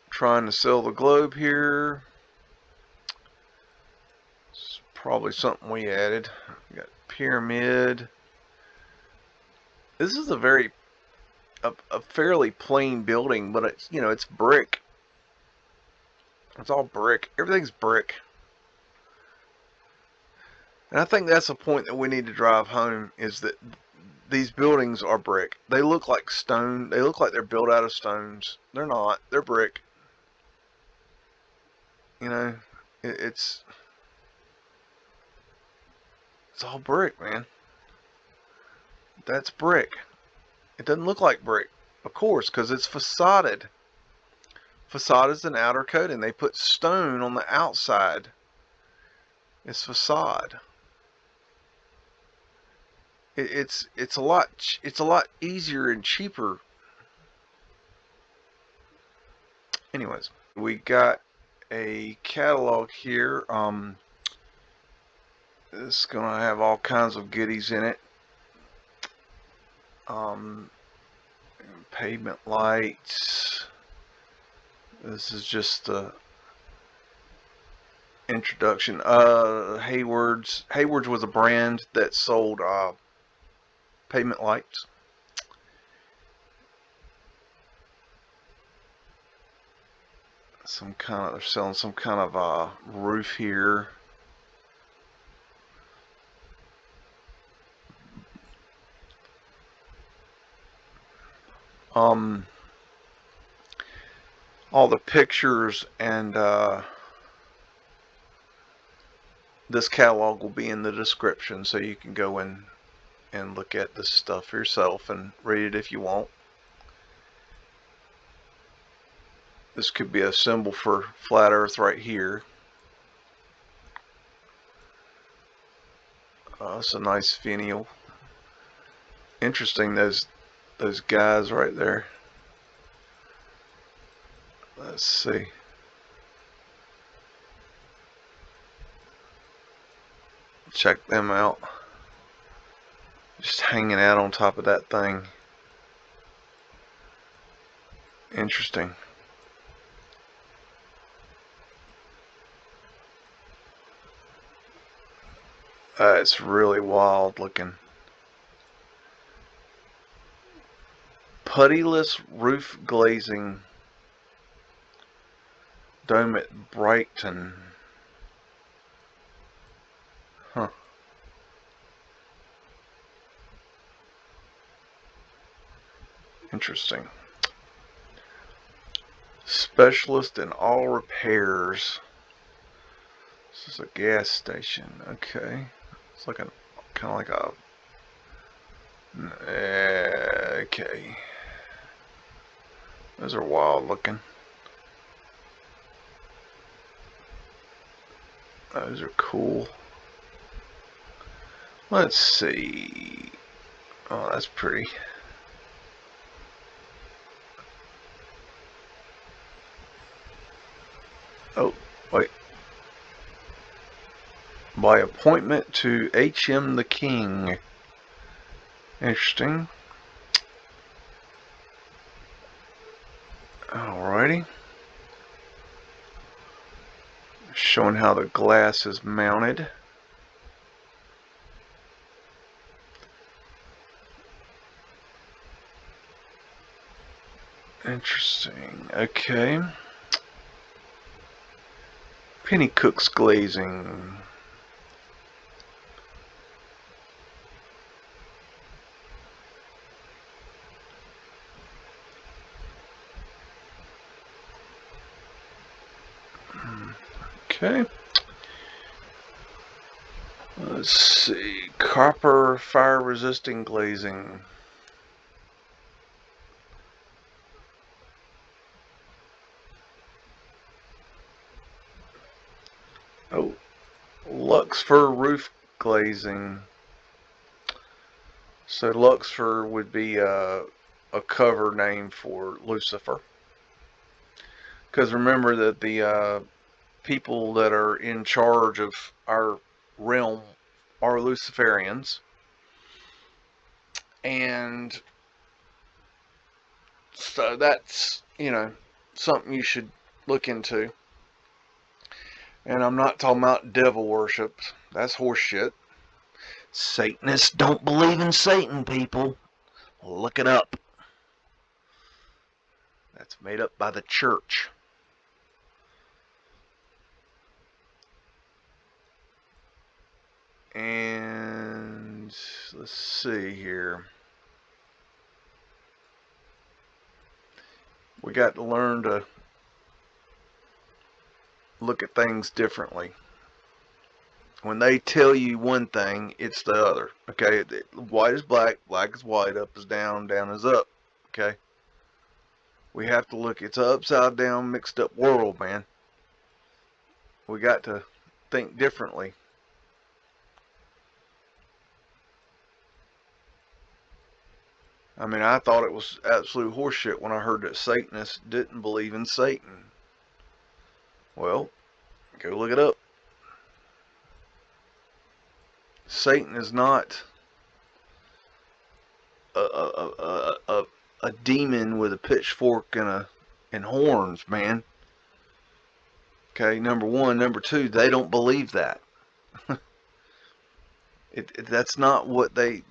A: Trying to sell the globe here. It's probably something we added. We got pyramid. This is a fairly plain building, but it's, you know, it's brick. It's all brick. Everything's brick. And I think that's a point that we need to drive home, is that these buildings are brick. They look like stone. They look like they're built out of stones. They're not. They're brick. You know, it's all brick, man. That's brick. It doesn't look like brick, of course, because it's facaded. Facade is an outer coating. They put stone on the outside. It's facade. It's a lot easier and cheaper. Anyways, we got a catalog here. It's gonna have all kinds of goodies in it. Pavement lights. This is just the introduction. Hayward's was a brand that sold pavement lights. They're selling some kind of roof here. All the pictures and this catalog will be in the description, so you can go in and look at this stuff for yourself and read it if you want. This could be a symbol for flat earth right here. It's a nice finial. Interesting, those guys right there. Let's see. Check them out. Just hanging out on top of that thing. Interesting. It's really wild looking. Puttyless roof glazing. Dome at Brighton. Huh. Interesting. Specialist in all repairs. This is a gas station. Okay. It's looking kind of like a... Okay. Those are wild looking. Those are cool. Let's see. Oh, that's pretty. Oh, wait. By appointment to H.M. the King. Interesting. Alrighty. Showing how the glass is mounted. Interesting. Okay. Penny Cook's glazing. Okay. Let's see. Copper fire resisting glazing. Oh, Luxfer roof glazing. So Luxfer would be a cover name for Lucifer. Because remember that the people that are in charge of our realm are Luciferians. And so that's, you know, something you should look into. And I'm not talking about devil worship. That's horseshit. Satanists don't believe in Satan, people. Look it up. That's made up by the church. And let's see here. We got to learn to look at things differently. When they tell you one thing, it's the other. Okay, white is black, black is white, up is down, down is up. Okay, we have to look. It's an upside down, mixed up world, man. We got to think differently. I mean, I thought it was absolute horseshit when I heard that Satanists didn't believe in Satan. Well, go look it up. Satan is not a demon with a pitchfork and horns, man. Okay, number one. Number two, they don't believe that. That's not what they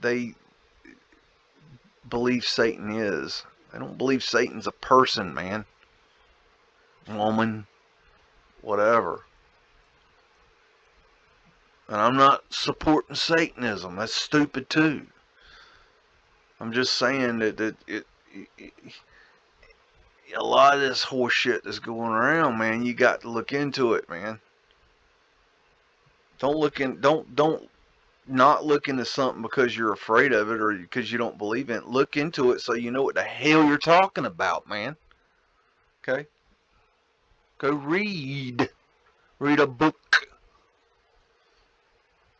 A: believe Satan is. They don't believe Satan's a person, man. Woman, whatever. And I'm not supporting Satanism. That's stupid too. I'm just saying that a lot of this horse shit that's going around, man, you got to look into it, man. Don't not look into something because you're afraid of it or because you don't believe in it. Look into it so you know what the hell you're talking about, man. Okay? Go read. Read a book.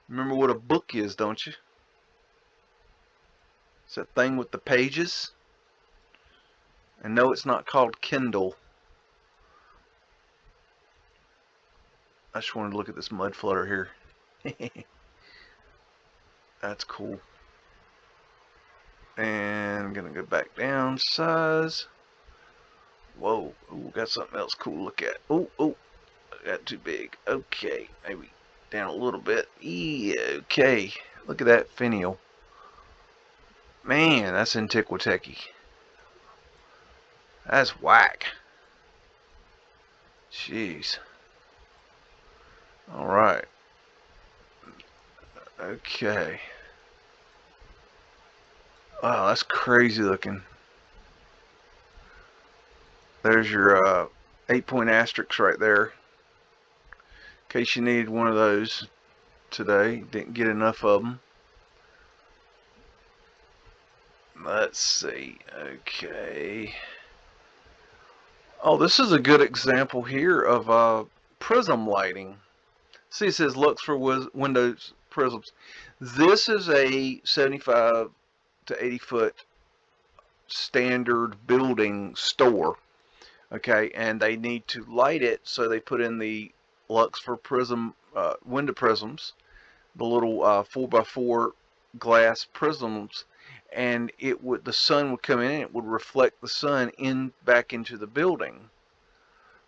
A: Remember what a book is, don't you? It's that thing with the pages. And no, it's not called Kindle. I just wanted to look at this mud flutter here. That's cool. And I'm gonna go back down size. Whoa, ooh, got something else cool to look at. Oh, I got too big. Okay, maybe down a little bit. Yeah, okay. Look at that finial. Man, that's antiquitechy. That's whack. Jeez. Alright. Okay. Wow, that's crazy looking. There's your 8-point asterisk right there. In case you needed one of those today. Didn't get enough of them. Let's see. Okay. Oh, this is a good example here of prism lighting. See, it says looks for windows prisms. This is a 75 to 80 foot standard building store. Okay, and they need to light it, so they put in the Lux for prism window prisms, the little 4x4 glass prisms, and the sun would come in and it would reflect the sun back into the building.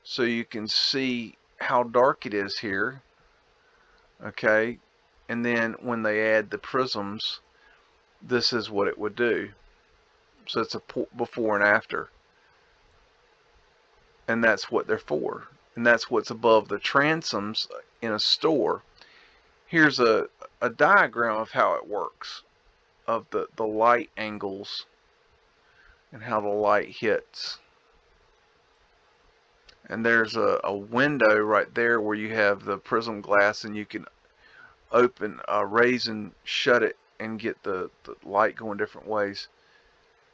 A: So you can see how dark it is here. Okay, and then when they add the prisms, this is what it would do. So it's a before and after, and that's what they're for, and that's what's above the transoms in a store. Here's a diagram of how it works, of the light angles and how the light hits. And there's a window right there where you have the prism glass, and you can open, raise and shut it and get the light going different ways.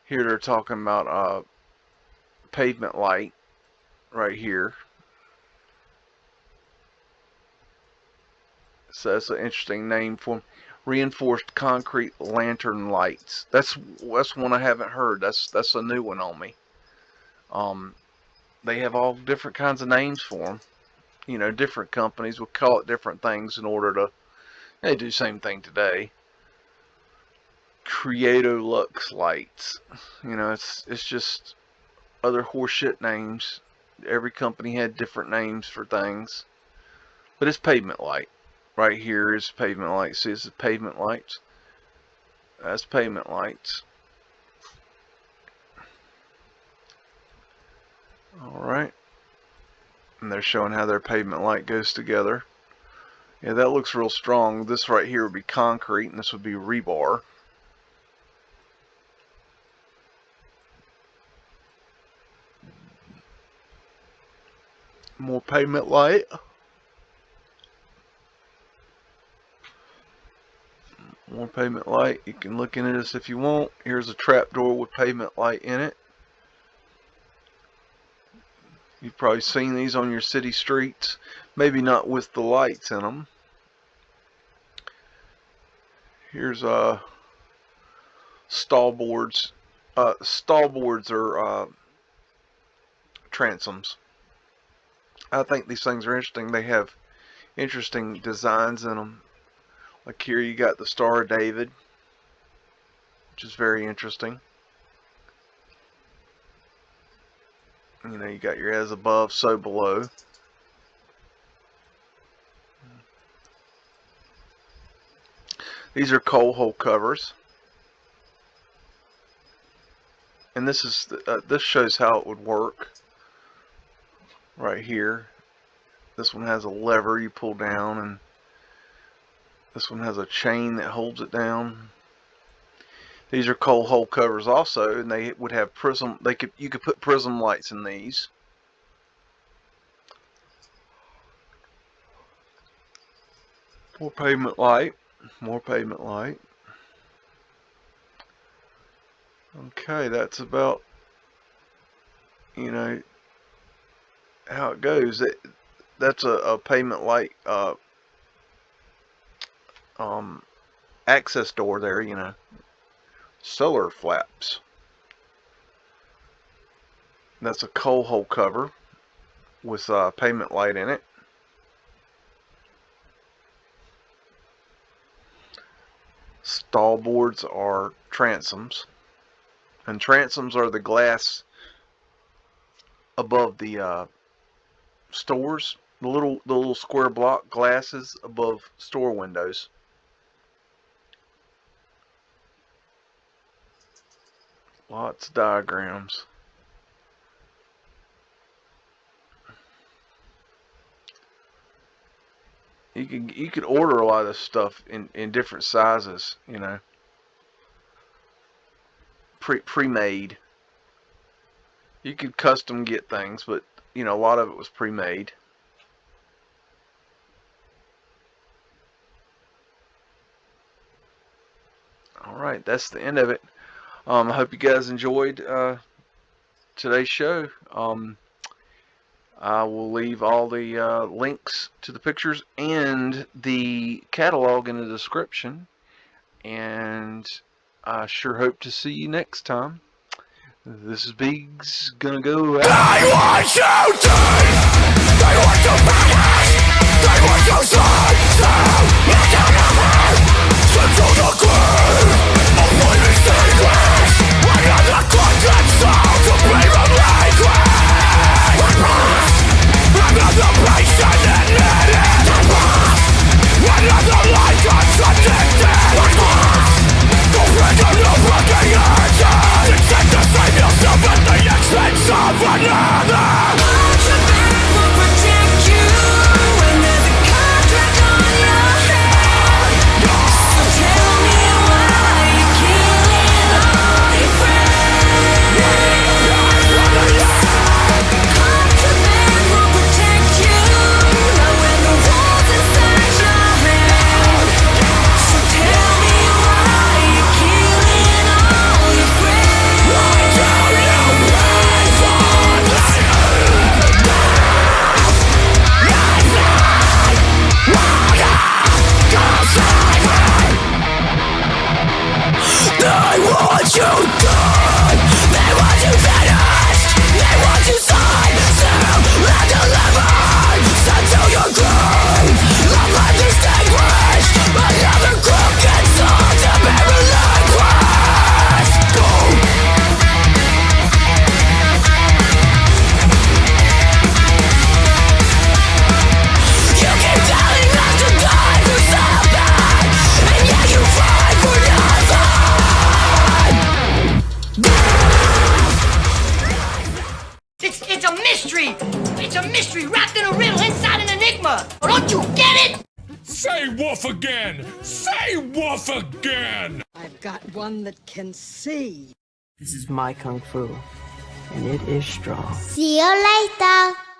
A: Here they're talking about pavement light right here. So that's an interesting name for them. Reinforced concrete lantern lights. That's one I haven't heard. That's a new one on me. They have all different kinds of names for them. You know, different companies will call it different things in order to. They do the same thing today. Creato Lux lights. You know, it's just other horseshit names. Every company had different names for things. But it's pavement light. Right here is pavement light. See, this is pavement lights. That's pavement lights. Alright. And they're showing how their pavement light goes together. Yeah, that looks real strong. This right here would be concrete, and this would be rebar. More pavement light. More pavement light. You can look into this if you want. Here's a trapdoor with pavement light in it. You've probably seen these on your city streets. Maybe not with the lights in them. Here's stall boards. Stall boards are transoms. I think these things are interesting. They have interesting designs in them. Like here you got the Star of David, which is very interesting. You know, you got your as above, so below. These are coal hole covers. And this is this shows how it would work. Right here. This one has a lever you pull down, and this one has a chain that holds it down. These are coal hole covers also, and they would have prism. You could put prism lights in these. More pavement light. More pavement light. Okay, that's about, you know, how it goes. That's a pavement light access door there, you know. Solar flaps. That's a coal hole cover with pavement light in it. Stall boards are transoms, and transoms are the glass above the stores, the little square block glasses above store windows. Lots of diagrams. You could order a lot of this stuff in different sizes, you know. Pre-made. You could custom get things, but you know, a lot of it was pre-made. Alright, that's the end of it. I hope you guys enjoyed today's show. I will leave all the links to the pictures and the catalog in the description. And I sure hope to see you next time. This is Biggs, gonna go out. I want you to! I want to
B: It's a mystery wrapped in a riddle inside an enigma. Don't you get it?
C: Say woof again! Say woof again!
D: I've got one that can see.
E: This is my kung fu, and it is strong.
F: See you later.